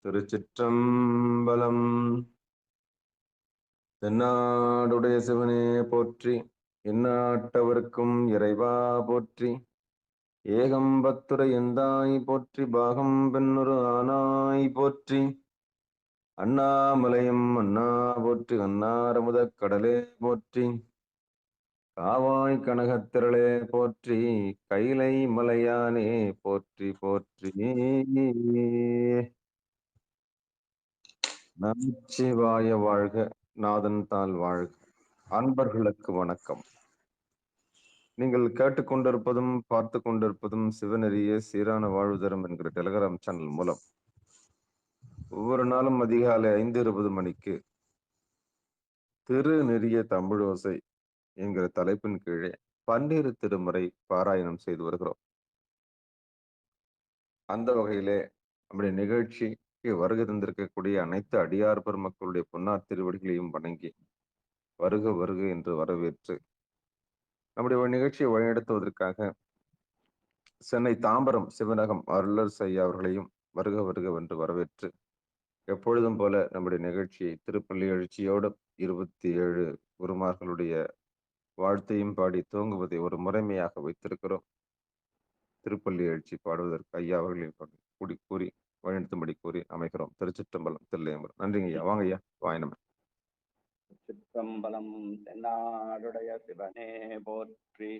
திருச்சிற்றம்பலம். தென்னாடுடைய சிவனே போற்றி, எந்நாட்டவர்க்கும் இறைவா போற்றி. ஏகம்பத்துரை எந்தாய் போற்றி, பாகம் பெண்ணுரு ஆனாய் போற்றி. அண்ணாமலையும் அண்ணா போற்றி, அன்னாரமுதக் கடலே போற்றி. காவாய் கனகத்திரளே போற்றி, கைலை மலையானே போற்றி போற்றி. நமச்சிவாய வாழ்க, நாதன் தாள் வாழ்க. அன்பர்களுக்கு வணக்கம். நீங்கள் கேட்டுக்கொண்டிருப்பதும் பார்த்து கொண்டிருப்பதும் சிவநெறிய சீரான வாழ்வு தரும் என்கிற டெலிகிராம் சேனல் மூலம் ஒவ்வொரு நாளும் அதிகாலை 5:20 மணிக்கு திருநெறிய தமிழோசை என்கிற தலைப்பின் கீழே பன்னிரு திருமுறை பாராயணம் செய்து வருகிறோம். அந்த வகையிலே நம்முடைய நிகழ்ச்சிக்கு வருகை தந்திருக்கக்கூடிய அனைத்து அடியார் பெருமக்களுடைய பொன்னார் திருவடிகளையும் வணங்கி வருக வருக என்று வரவேற்று நம்முடைய நிகழ்ச்சியை வழிநடத்துவதற்காக சென்னை தாம்பரம் சிவனகம் அருளர் ஐயா அவர்களையும் வருக வருக என்று வரவேற்று எப்பொழுதும் போல நம்முடைய நிகழ்ச்சியை திருப்பள்ளி எழுச்சியோடு 27 குருமார்களுடைய வாழ்த்தையும் பாடி துவங்குவதை ஒரு முறைமையாக வைத்திருக்கிறோம். திருப்பள்ளி எழுச்சி பாடுவதற்கு ஐயா அவர்களையும் கூடி கூறி வழிநடத்தும்படி கூறி அமைக்கிறோம். திருச்சிற்றம்பலம், தில்லையம்பலம். நன்றிங்க ஐயா. வாங்க ஐயா, வாயினம். சிற்றம்பலம். தென்னாடுடைய சிவனே போற்றி,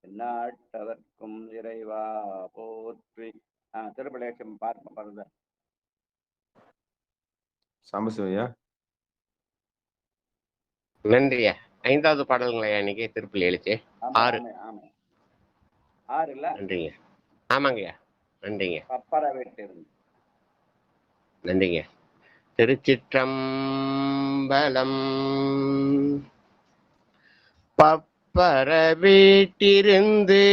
எந்நாட்டவர்க்கும் இறைவா போற்றி. திருப்பலேசம் பார்க்க பாருங்க சாம்பசிவையா. நன்றியா. 5வது பாடல்களையா இன்னைக்கு திருப்பள்ளி எழுச்சி 6 இல்ல? நன்றிங்க. ஆமாங்கய்யா, நன்றிங்க. பப்பர வீட்டிலிருந்து நன்றிங்க. திருச்சிற்றம்பலம். பப்பர வீட்டிருந்து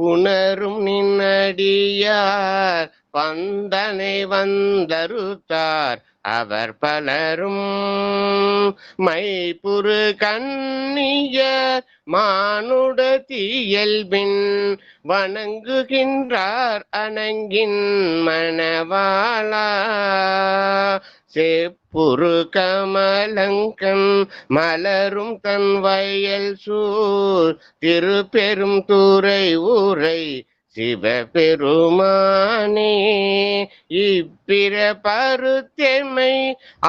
உணரும் நின்னடியார் பந்தனை வந்தருத்தார் அவர் பலரும் மைப்புறு கண்ணியர் மானுட தீயல்பின் வணங்குகின்றார் அணங்கின் மணவாளா. செப்புரு கமலங்கன் மலரும் தன் வயல் சூர் திருப்பெரும் துறை ஊரை சிவபெருமானே. இப்பிற பருத்தெமை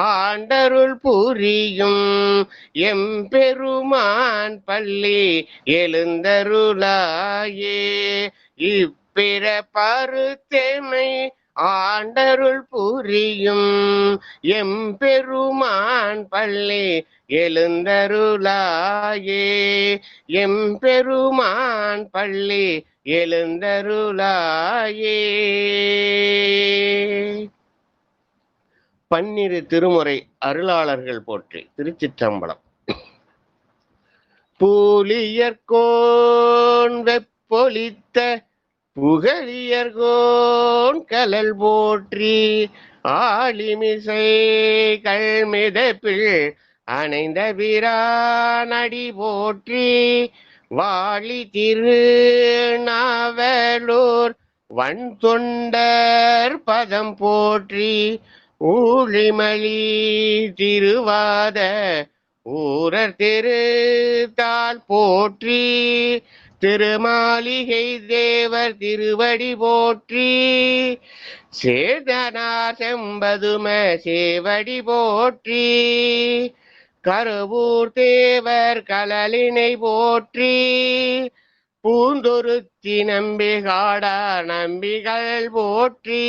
ஆண்டருள் புரியும் எம்பெருமான் பள்ளி எழுந்தருளாயே. இப்பிற பருத்தெமை ஆண்டருள் புரியும் எம்பெருமான் பள்ளி எழுந்தருளாயே. எம்பெருமான் பள்ளி எழுந்தருளாயே. பன்னிரு திருமுறை அருளாளர்கள் போற்றி. திருச்சிற்றம்பலம். பூலியர்கோன் வெப்பொலித்த புகழியர்கோன் கலல் போற்றி, ஆளிமிசை கல்மிதப்பில் அணைந்த பிரானடி போற்றி, வாழி திரு நாவலூர் வன் தொண்டர் பதம் போற்றி, ஊழிமலி திருவாத ஊரர் திருத்தாள் போற்றி, திருமாளிகை தேவர் திருவடி போற்றி, சேதனார் செம்பதும சேவடி போற்றி, கருவூர் தேவர் கலலினை போற்றி, பூந்தொருத்தி நம்பிகாடா நம்பிகள் போற்றி,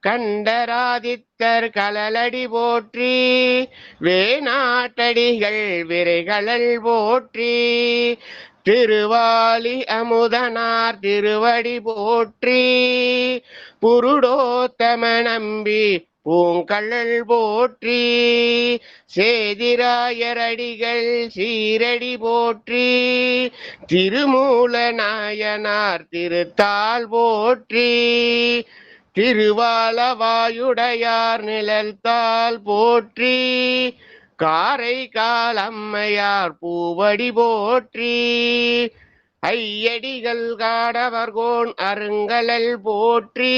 கண்டராதித்தர் கலலடி போற்றி, வேணாட்டடிகள் விரைகளல் போற்றி, திருவாலி அமுதனார் திருவடி போற்றி, புருடோத்தம நம்பி பூங்கழல் போற்றி, சேதிராயரடிகள் சீரடி போற்றி, திருமூல நாயனார் திருத்தாள் போற்றி, திருவாலவாயுடையார் நிழல்தாள் போற்றி, காரைக்கால் அம்மையார் பூவடி போற்றி, ஐயடிகள் காடவர்கோன் அருங்கலல் போற்றி,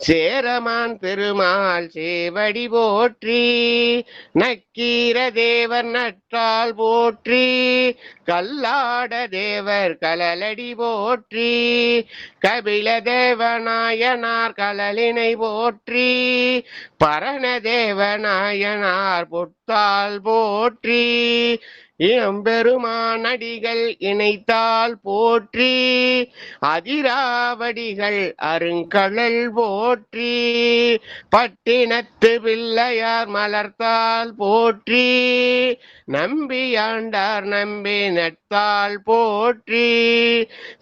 சேரமான் பெருமாள் சேவடி போற்றி, நக்கீர தேவர் நற்றால் போற்றி, கல்லாட தேவர் கலலடி போற்றி, கபில தேவநாயனார் கலலினை போற்றி, பரண தேவநாயனார் பொத்தால் போற்றி, இளம்பெருமான் அடிகள் இணைத்தால் போற்றி, அதிராவடிகள் அருங்கழல் போற்றி, பட்டினத்து பிள்ளையார் மலர்த்தால் போற்றி, நம்பியாண்டார் நம்பி நட்டால் போற்றி,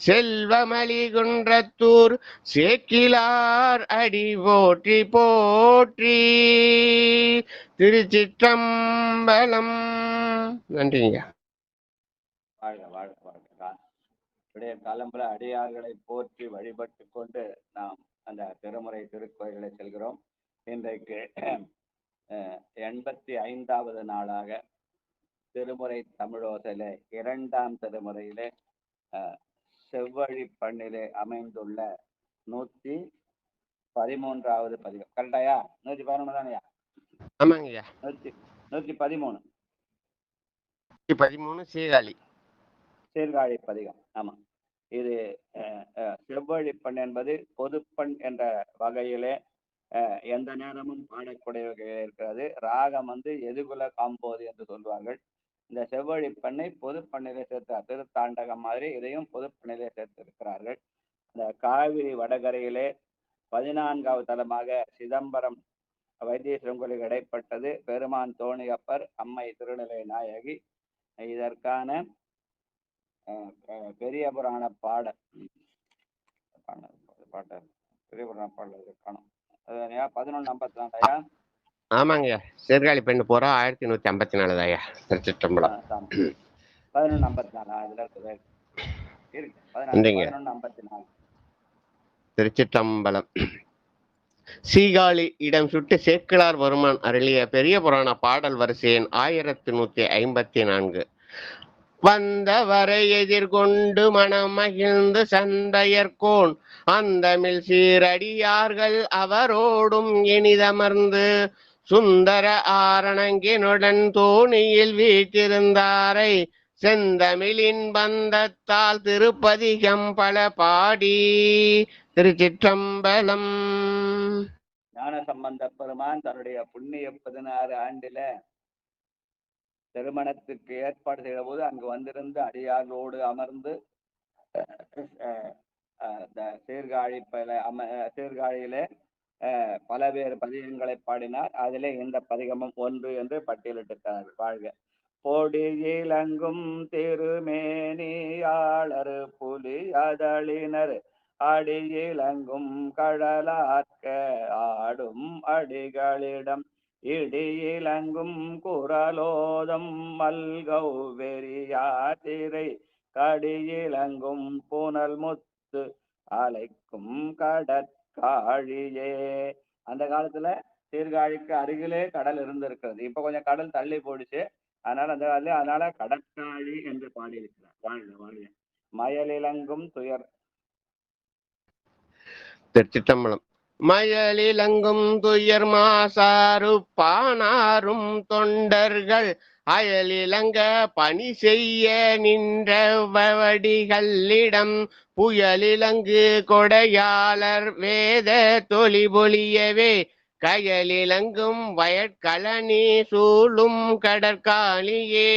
செல்வமலி குன்றத்தூர் சேக்கிலார் அடி போற்றி போற்றி. திருச்சிற்றம்பலம். நன்றிங்க. வாழ்க வாழ்க வாழ்க. விடைய காலம்புல அடியார்களை போற்றி வழிபட்டு கொண்டு நாம் அந்த திருமுறை திருக்கோயில்களை செல்கிறோம். இன்றைக்கு 85வது நாளாக திருமுறை தமிழோசையிலே 2ஆம் திருமுறையிலே செவ்வழி பண்ணிலே அமைந்துள்ள 113வது பதிகம். கரெக்டாயா? 111 தானையா? ஆமாங்கய்யா. 113 சீர்காழி சீர்காழி பதிகம். ஆமா, இது செவ்வழிப்பண் என்பது பொதுப்பண் என்ற வகையிலே எந்த நேரமும் பாடக்கூடிய வகையில் இருக்கிறது. ராகம் எதுகுல காம்போது என்று சொல்வார்கள். இந்த செவ்வழிப்பண்ணை பொதுப்பண்ணிலே சேர்த்து திருத்தாண்டகம் மாதிரி இதையும் பொதுப்பண்ணிலே சேர்த்து இருக்கிறார்கள். இந்த காவிரி வடகரையிலே 14வது தலமாக சிதம்பரம் வைத்தீஸ்வரன் கோயிலுக்கு இடைப்பட்டது. பெருமான் தோணியப்பர், அம்மை திருநிலை நாயகி. இதற்கான பெரிய புராண பாடல் பெரிய புராண பாடல் காணும். 1154. ஆமாங்க, சீர்காழி பெண்ணு போறோம் 1154 தாயா. திருச்சிற்றம்பலம். 1154 அதுல இருக்குது. 1154. திருச்சிற்றம்பலம். சீகாழி இடம் சுட்டு சேக்கிழார் வருமான் அருளிய பெரிய புராண பாடல் வரிசையின் 1154. வந்தவரை எதிர்கொண்டு மனம் மகிழ்ந்து சந்தையர்கோன் அந்தமில் சீரடியார்கள் அவரோடும் இனிதமர்ந்து சுந்தர ஆரணங்கினுடன் தோணியில் வீற்றிருந்தாரை செந்தமிழின் பந்தத்தால் திருப்பதிகம் பல பாடி. திருச்சிற்றம்பலம். ஞான சம்பந்த பெருமான் தன்னுடைய புண்ணிய 16 ஆண்டில திருமணத்துக்கு ஏற்பாடு செய்த போது அங்கு வந்திருந்த அடியார்களோடு அமர்ந்து சீர்காழியிலே பலவேறு பதிகங்களை பாடினார். அதிலே இந்த பதிகமும் ஒன்று என்று பட்டியலிட்டார். வாழ்க. பொடியிலங்கும் திருமேனியாளர் புலி அதழினர் அடியிலங்கும் கடலார்க்க ஆடும் அடிகளிடம் இடியிலங்கும் குரலோதம் மல்கௌ வெறியாத்திரை கடியிலங்கும் புனல் முத்து அலைக்கும் கடற்காழியே. அந்த காலத்துல சீர்காழிக்கு அருகிலே கடல் இருந்திருக்கிறது. இப்ப கொஞ்சம் கடல் தள்ளி போயிடுச்சு. அதனால கடற்காழி என்று பாடியிருக்கிறார். வாழ்க வாழ்க. மயலிலங்கும் துயர். திருச்சிற்றம்பலம். மயலிலங்கும் துயர் மாசாறு பானாரும் தொண்டர்கள் அயலிலங்க பணி செய்ய நின்ற வடிகளிடம் புயலிலங்கு கொடையாளர் வேத தொழி பொலியவே கயலிலங்கும் வயற்களனி சூழும் கடற்காலியே.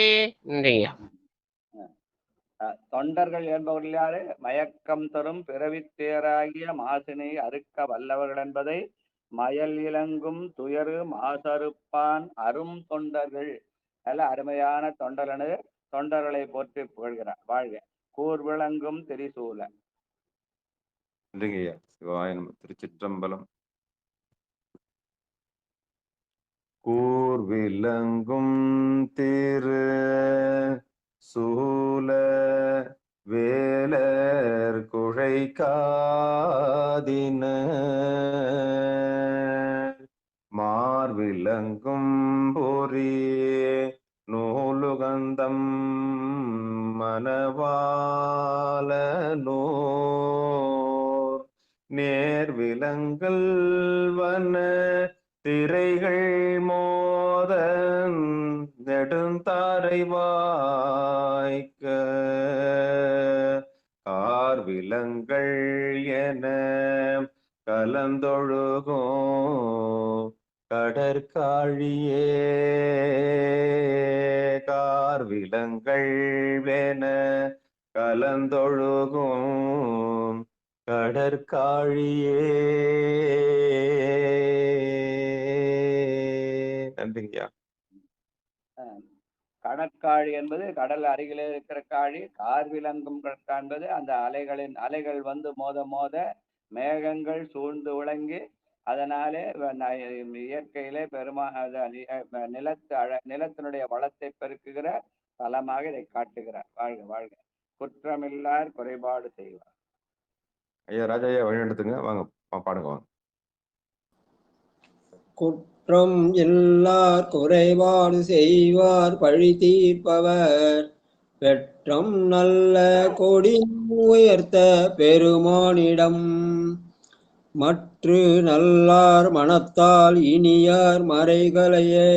தொண்டர்கள் என்பவர்கள் யாரு? மயக்கம் தரும் பிறவித்தேராகிய மாசினை அறுக்க வல்லவர்கள் என்பதை மயல் இலங்கும் துயரு மாசறுப்பான் அரும் தொண்டர்கள். நல்ல அருமையான தொண்டரனு தொண்டர்களை போற்றி புகழ்கிறார். வாழ்க. கூர் விளங்கும் திரிசூல. திருச்சிற்றம்பலம். கூர் விளங்கும் திரு சூல வேலர் குழைக்காதின மார்விளங்கும் பொறி நூலுகந்தம் மனவாளனோர் நேர் விலங்கல் வன திரைகள் மோத நெடுந்தாரை வாய்க்க கார் விலங்கள் என கலந்தொழுகும் கடற்காழியே கார் விலங்கள் என கலந்தொழுகும் கடற்காழியே. நன்றிங்கய்யா. கடற்காழி என்பது கடல் அருகிலே இருக்கிற காழி. கார் விலங்கும் என்பது அந்த அலைகள் வந்து மோத மோத மேகங்கள் சூழ்ந்து விளங்கி அதனாலே இயற்கையிலே நிலத்தினுடைய வளத்தை பெருக்குகிற தலமாக இதை காட்டுகிறார். வாழ்க வாழ்க. குற்றமில்லார் குறைபாடு செய்வார். ஐயா ராஜா வழிநடத்துங்க. வாங்க பாடுங்க வாங்க. குற்றம் எல்லார் குறைபாடு செய்வார் பழி தீர்ப்பவர் பெற்றம் நல்ல கொடி உயர்த்த பெருமானிடம் மற்று நல்லார் மனத்தால் இனியார் மறைகளையெல்லாம்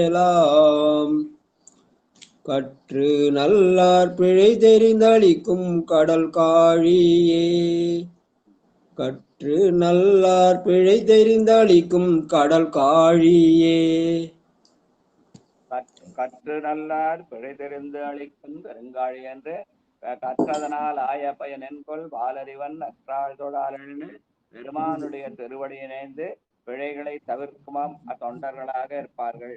கற்று நல்லார் பிழை தெரிந்தளிக்கும் கடல் காழியே கற்று நல்லார் பிழை தெரிந்தளிக்கும் கடல் காழியே கற்று நல்லார் பிழை தெரிந்து அளிக்கும் பெருங்காழி என்று கற்றதனால் ஆய பயன் என்கொள் பாலறிவன் அற்றாள் தொழாளன்னு பெருமானுடைய திருவடி இணைந்து பிழைகளை தவிர்க்குமாம் தொண்டர்களாக இருப்பார்கள்.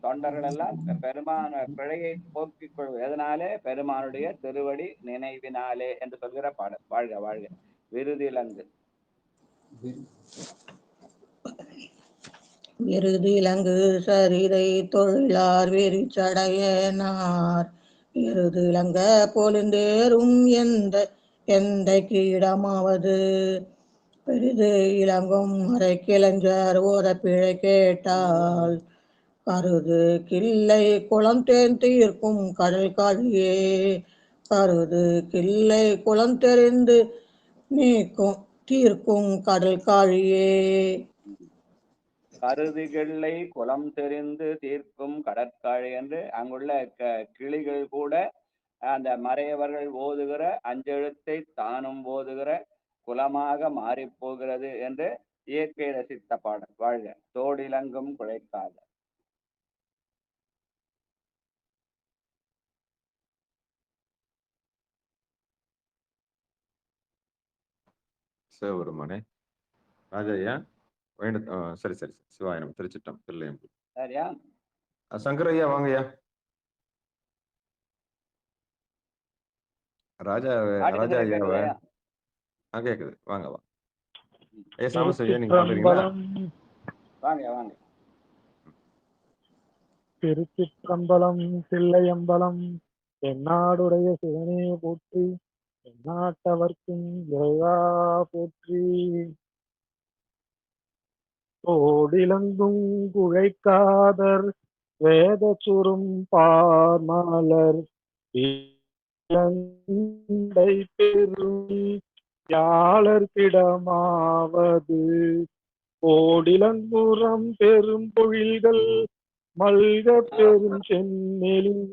தொண்டர்கள் எல்லாம் பெருமான பிழையை போக்கிக் கொள்வது எதனாலே? பெருமானுடைய திருவடி நினைவினாலே என்று சொல்கிற பாடல். வாழ்க வாழ்க. விருதிலங்கு விருதிலங்கு சரிதை தொழிலார் வெறிச்சடையனார் விருதிலங்க பொலிந்தேறும் எந்த கீடமாவது பெரிது இளங்கும் அரை கிளஞ்சர் ஓத பிழை கேட்டால் கருது கிள்ளை குளம் தீர்க்கும் கடல் காழியே கருது கிள்ளை குளம் தெரிந்து தீர்க்கும் கடல் காழியே கருதுகிள்ளை குளம் தெரிந்து தீர்க்கும் கடற்காழி என்று அங்குள்ள கிளிகள் கூட அந்த மறையவர்கள் ஓதுகிற அஞ்செழுத்தை தானும் ஓதுகிற குலமாக மாறி போகிறது என்று இயற்கை ரசித்த பாடல். வாழ்க. தோடிலங்கும் குழைக்காத சிவபெருமானே. ராஜா ஐயா சரி சரி சிவாயனம் திருச்சிட்டம் தில்லையம். சரியா? சங்கர் ஐயா வாங்கய்யா. ராஜா ஐயாவை கேக்குது. வாங்க வாங்க. ஐயா சாமசையா நீங்க பாடுறீங்களா? வாங்க வாங்க. திருச்சிற்றம்பலம் தில்லையம்பலம் எந்நாடுடைய சிவனே போற்றி எந்நாட்டவர்க்கும் இறைவா போற்றி. தோடிலங்கும் குழைக்காதர் வேத சுரும் பார்மலர் பெரும் யாளர்கிடமாவது கோடிலங்குறம் பெரும் பொழில்கள் மல்க பெரும் செந்நெலின்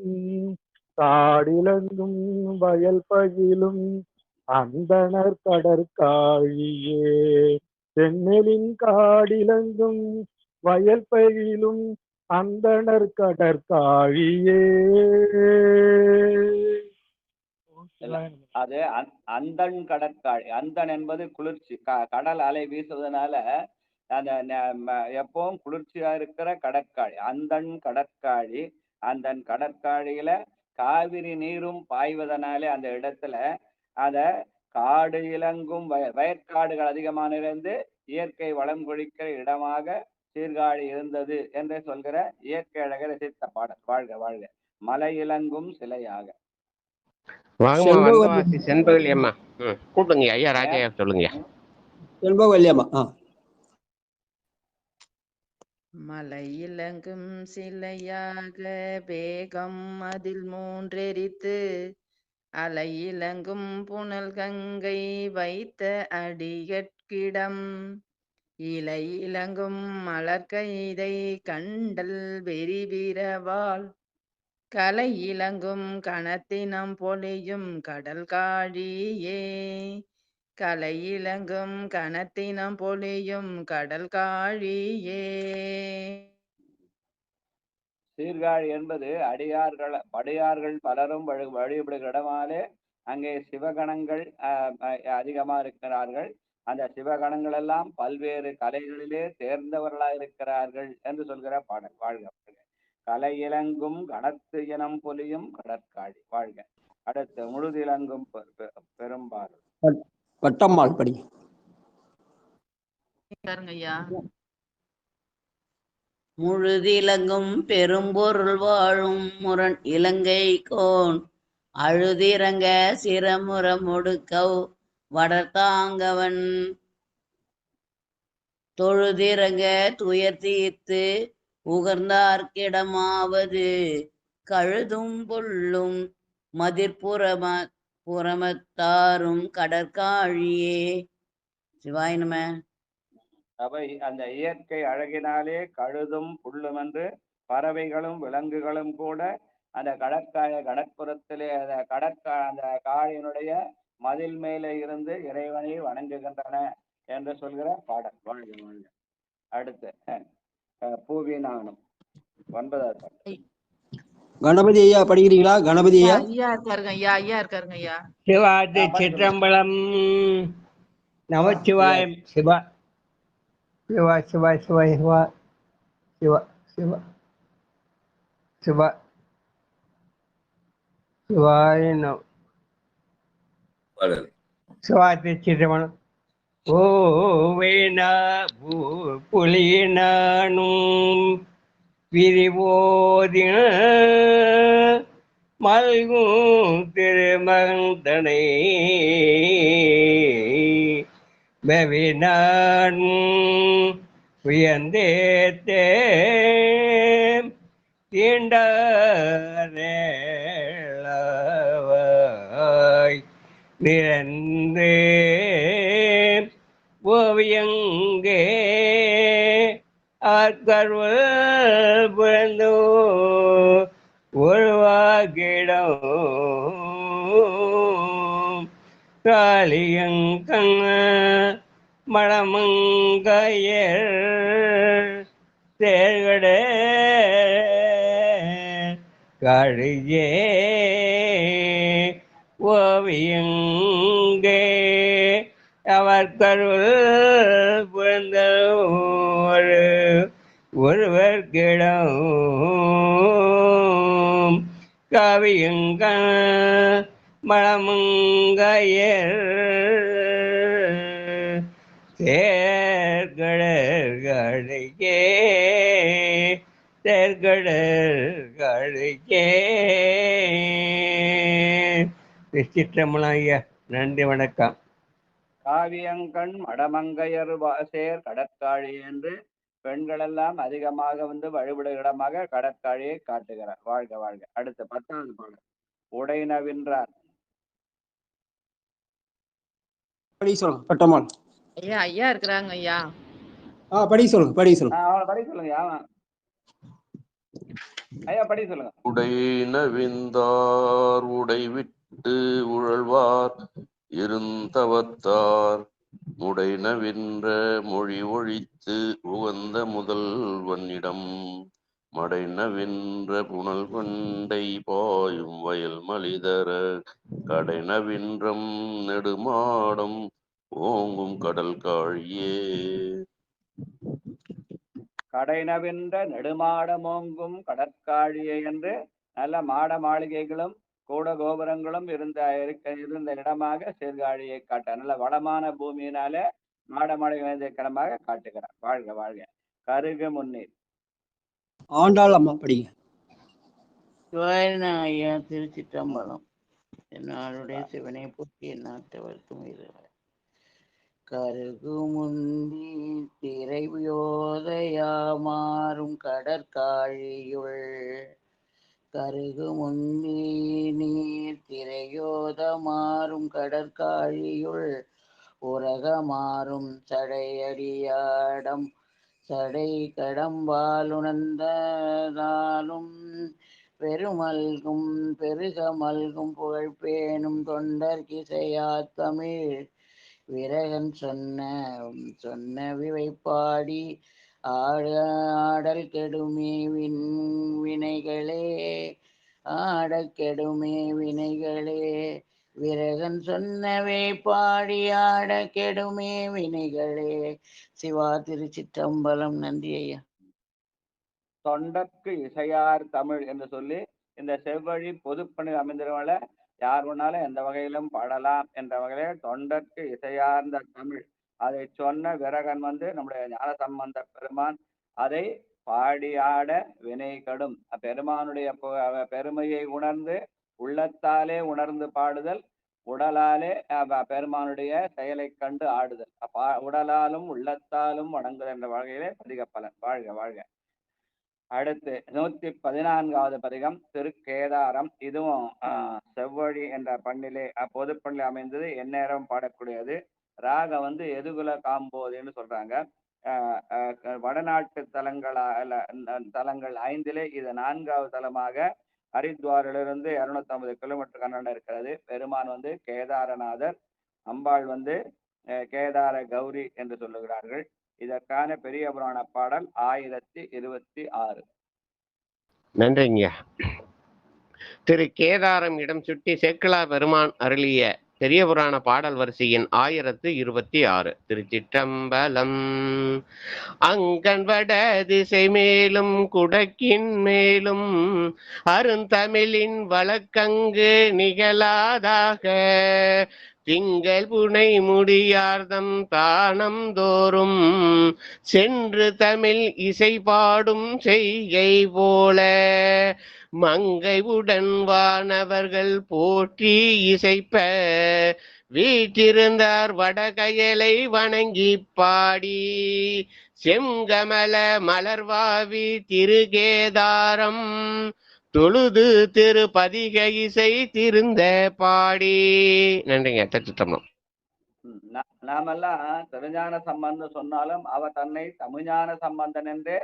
காடிலங்கும் வயல் பகிலும் அந்தணர் கடற்காழியே செந்நெலின் காடிலங்கும் வயல் பகிலும் அந்தணர் கடற்காழியே. அது அந்தன் கடற்காழி. அந்தன் என்பது குளிர்ச்சி. கடல் அலை வீசுவதனால அந்த எப்பவும் குளிர்ச்சியா இருக்கிற கடற்காழி அந்தன் கடற்காழி. அந்தன் கடற்காழியில காவிரி நீரும் பாய்வதனாலே அந்த இடத்துல அத காடு இலங்கும் வயற்காடுகள் அதிகமான இருந்து இயற்கை வளம் கொழிக்கிற இடமாக சீர்காழி இருந்தது என்று சொல்கிற இயற்கை அழக ரசித்த பாடல். வாழ்க வாழ்க. மலை இலங்கும் சிலையாக செண்பகவல்லி அம்மா கூப்பிடுங்க ஐயா. ராஜா சொல்லுங்க. செண்பகவல்லி அம்மா. மலை இலங்கும் சிலையாக வேகம் அதில் மூன்றெரித்து அலை இலங்கும் புனல் கங்கை வைத்த அடிகட்கு உகந்தார்க்கிடம் இலை இலங்கும் மலர்கைதை கண்டல் வெறிவிரவால் கலை இலங்கும் கணத்தினம் பொலியும் கடல் காழியே கலை இலங்கும் கணத்தினம் பொலியும் கடல் காழியே. சீர்காழி என்பது அடியார்கள் பலரும் வழிபடுகிற இடமாலே அங்கே சிவகணங்கள் அதிகமா இருக்கிறார்கள். அந்த சிவகணங்கள் எல்லாம் பல்வேறு கலைகளிலே தேர்ந்தவர்களா இருக்கிறார்கள் என்று சொல்கிற பாடல். வாழ்க கலை இலங்கும் கணத்து இனம் பொலியும் கடற்காழி. வாழ்க. அடுத்து முழுதிலங்கும் பெரும்பாலும் பட்டம்மாள் படி. முழுதிலங்கும் பெரும்பொருள் வாழும் முரண் இலங்கை கோன் அழுதிரங்க சிரமுற முடுக்கவ் வடர்த்தாங்கவன் தொழுதிரங்க துயர் தீர்த்து உகர்ந்தார்க்கிடமாவது கழுதும் புல்லும் மதிர்புறமத்தாரும் கடற்காழியே. சிவாய நம. அவை அந்த இயற்கை அழகினாலே கழுதும் புல்லும் என்று பறவைகளும் விலங்குகளும் கூட அந்த கடற்புறத்திலே அந்த காழியினுடைய மதில் மேலே இருந்து இறைவனை வணங்குகின்றன என்று சொல்கிற பாடல். வாழ்க வாழ்க. அடுத்து பூவினானும் 9வது பாடல். கணபதி ஐயா படிக்கிறீங்களா? கணபதி ஐயா ஐயா இருக்காருங்க ஐயா. ஐயா இருக்காருங்க ஐயா. சிவாதி சிற்றம்பலம். நமச்சிவாயம். சிவா சிவா சிவா சிவா சிவா சிவா சிவா சிவா சிவாய நம. சிவாதி சிற்றம்பலம். ஓவேனா புலியினானும் விரிவோதின மல்கும் திருமகந்தனை பவினான் உயர்ந்தேத்தே தீண்டவாய் நிறந்தே ஓவியங்கே ஆட்கருள் புரந்தோ ஒருவாகிடம் காளியங்கங்க மடமங்கையர் தேர்கட காழியே ஓவியங்கே அவர் கருள் புரந்த ஒருவர்கிடம் காவியங்க மடமங்கையர் தேர்கடற்கே தேர்கடற்கே. சிற்றம்பலம் ஐயா. நன்றி வணக்கம். காவியங்கண் மடமங்கையர் சேர் கடற்காழி என்று பெண்கள் எல்லாம் அதிகமாக வழிபடுகிற இடமாக கடற்காழியை காட்டுகிறார். வாழ்க வாழ்க. அடுத்து 10வது பாடல். உடைனவின்றார். படி சொல்லுங்க. பட்டம்மாள் ஐயா ஐயா இருக்கிறாங்க ஐயா. படி சொல்லுங்க. படி சொல்லுங்க. அவளை படி சொல்லுங்க. ஐயா படி சொல்லுங்க. உடைனவிந்தார் உடைவிட்டு உழல்வார் இருந்தவத்தார் முடைனவின்ற மொழி ஒழித்து உகந்த முதல்வனிடம் மடைனவின்ற புனல் கொண்டை பாயும் வயல் மலிதர கடைனவின்றம் நெடுமாடம் ஓங்கும் கடல் காழியே. கடைனவின்ற நெடுமாடமோங்கும் கடற்காழியை என்று நல்ல மாட மாளிகைகளும் கூட கோபுரங்களும் இருந்த இடமாக சீர்காழியை காட்ட நல்ல வளமான பூமியினால மாட மாளிகை இடமாக காட்டுகிறார். வாழ்க வாழ்க. கருகு முன்னீர். ஆண்டாள் அம்மா படிங்க. ஐயா. திருச்சிற்றம்பலம். என்னாளுடைய சிவனை போற்றி எந்நாட்டவர்க்கும் இதுவரை கருகு முந்தி திரையோதையாமாறும் கடற்காழியுள் கருகு முந்தி நீர் திரையோதமாறும் கடற்காழியுள் உரகமாறும் சடையடியாடம் சடை கடம்பால் உணர்ந்ததாலும் பெருமல்கும் பெருக மல்கும் புகழ்பேணும் தொண்டர் கிசையா தமிழ் விரகன் சொன்ன விவைப்பாடி ஆடல் கெடுமே வினைகளே ஆடல் கெடுமே வினைகளே விரகன் சொன்னவே பாடி ஆட கெடுமே வினைகளே. சிவா திருச்சிற்றம்பலம். நன்றி ஐயா. தொண்டர்க்கு இசையார் தமிழ் என்று சொல்லி இந்த செவ்வழி பொதுப்பணியில் அமைந்திருவல யார் வேணாலும் எந்த வகையிலும் பாடலாம் என்ற வகையில தொண்டர்க்கு இசையார்ந்த தமிழ் அதை சொன்ன விரகன் நம்முடைய ஞான சம்பந்த பெருமான் அதை பாடியாட வினை கடும் பெருமானுடைய பெருமையை உணர்ந்து உள்ளத்தாலே உணர்ந்து பாடுதல், உடலாலே பெருமானுடைய செயலை கண்டு ஆடுதல். உடலாலும் உள்ளத்தாலும் வணங்குதல் என்ற வகையிலே பதிக பலன். வாழ்க வாழ்க. அடுத்து 114வது பதிகம் திருக்கேதாரம். இதுவும் செவ்வழி என்ற பண்ணிலே பொதுப்பண்ணிலே அமைந்தது. எந்நேரம் பாடக்கூடியது. ராக எதுகுல காம்போதுன்னு சொல்றாங்க. வடநாட்டு தலங்கள் 5லே இது 4வது தலமாக ஹரித்வாரிலிருந்து 250 கிலோமீட்டர் கண்ணாண்ட இருக்கிறது. பெருமான் கேதாரநாதர், அம்பாள் கேதார கௌரி என்று சொல்லுகிறார்கள். இதற்கான பெரிய புராண பாடல் 1026. நன்றிங்க. திரு கேதாரம் இடம் சுட்டி சேக்கிழார் பெருமான் அருளிய பெரிய புராண பாடல் வரிசையின் 1026. திருச்சிற்றம்பலம். அங்கன் வட திசை மேலும் குடக்கின் மேலும் அருந்தமிழின் வழக்கங்கு நிகழாதாக திங்கள் புனை முடியார்தம் தானம் தோறும் சென்று தமிழ் இசை பாடும் செய்கை போல மங்கை உடன் வானவர்கள் போற்றி இசைப்ப வீற்றிருந்தார் வடகயலை வணங்கி பாடி செங்கமல மலர்வாவி திருகேதாரம் தொழுது திருப்பதிக இசை திருந்த பாடி. நன்றிங்க. திருச்சிற்றம்பலம். நாமெல்லாம் திருஞான சம்பந்தம் சொன்னாலும் அவர் தன்னை தமிழ்ஞான சம்பந்தன் என்றே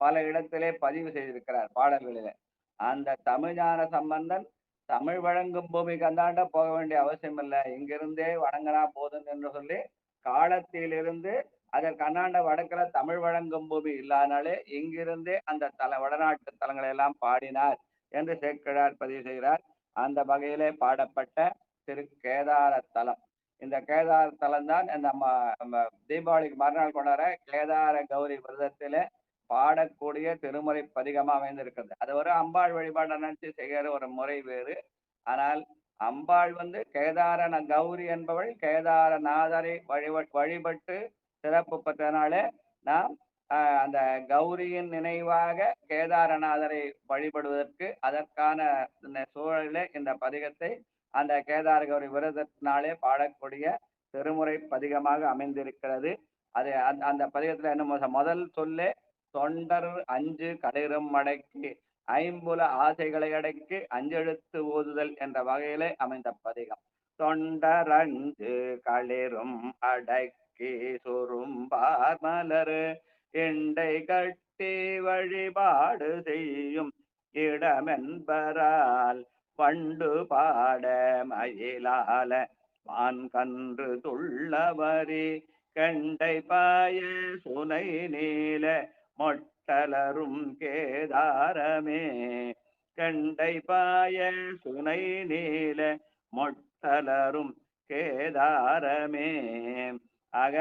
பல இடத்திலே பதிவு செய்திருக்கிறார் பாடல்களிலே. அந்த தமிழ்ஞான சம்பந்தன் தமிழ் வழங்கும் பூமிக்கு அந்தாண்ட போக வேண்டிய அவசியம் இல்லை, இங்கிருந்தே வணங்கினா போதும் என்று சொல்லி காலத்திலிருந்து அதற்கு அண்ணாண்ட வடக்குல தமிழ் வழங்கும் பூமி இல்லாதனாலே இங்கிருந்தே அந்த வடநாட்டு தலங்களை எல்லாம் பாடினார் என்று சேக்கிழார் பதிவு செய்கிறார். அந்த வகையிலே பாடப்பட்ட திரு கேதார தலம். இந்த கேதார தலம் தான் நம்ம தீபாவளிக்கு மறுநாள் கொண்டாட கேதார கௌரி விரதத்திலே பாடக்கூடிய திருமுறை பதிகமா அமைந்திருக்கிறது. அது ஒரு அம்பாள் வழிபாடு நினைச்சு செய்கிற ஒரு முறை வேறு. ஆனால் அம்பாள் கேதார கௌரி என்பவள் கேதாரநாதரை வழிபட்டு சிறப்பு பெற்றனாலே நாம் அந்த கௌரியின் நினைவாக கேதாரநாதரை வழிபடுவதற்கு அதற்கான சூழலிலே இந்த பதிகத்தை அந்த கேதார கௌரி விரதத்தினாலே பாடக்கூடிய திருமுறை பதிகமாக அமைந்திருக்கிறது. அது அந்த பதிகத்துல என்ன முதல் சொல்லே தொண்டர் அஞ்சு கடிரும் அடக்கி ஐம்புல ஆசைகளை அடக்கி அஞ்செழுத்து ஓதுதல் என்ற வகையிலே அமைந்த பதிகம். தொண்டர் அஞ்சு களிரும் அடக்கி சுரும்பார் மலரு இண்டை கட்டி வழிபாடு செய்யும் இடமென்பரால் பண்டு பாட மயிலால மான் கன்று துள்ளவரி கண்டை பாய சுனை நீல மொட்டலரும் கேதாரமே கண்டை பாய சுனை நீல மொட்டலரும் கேதாரமே. ஆக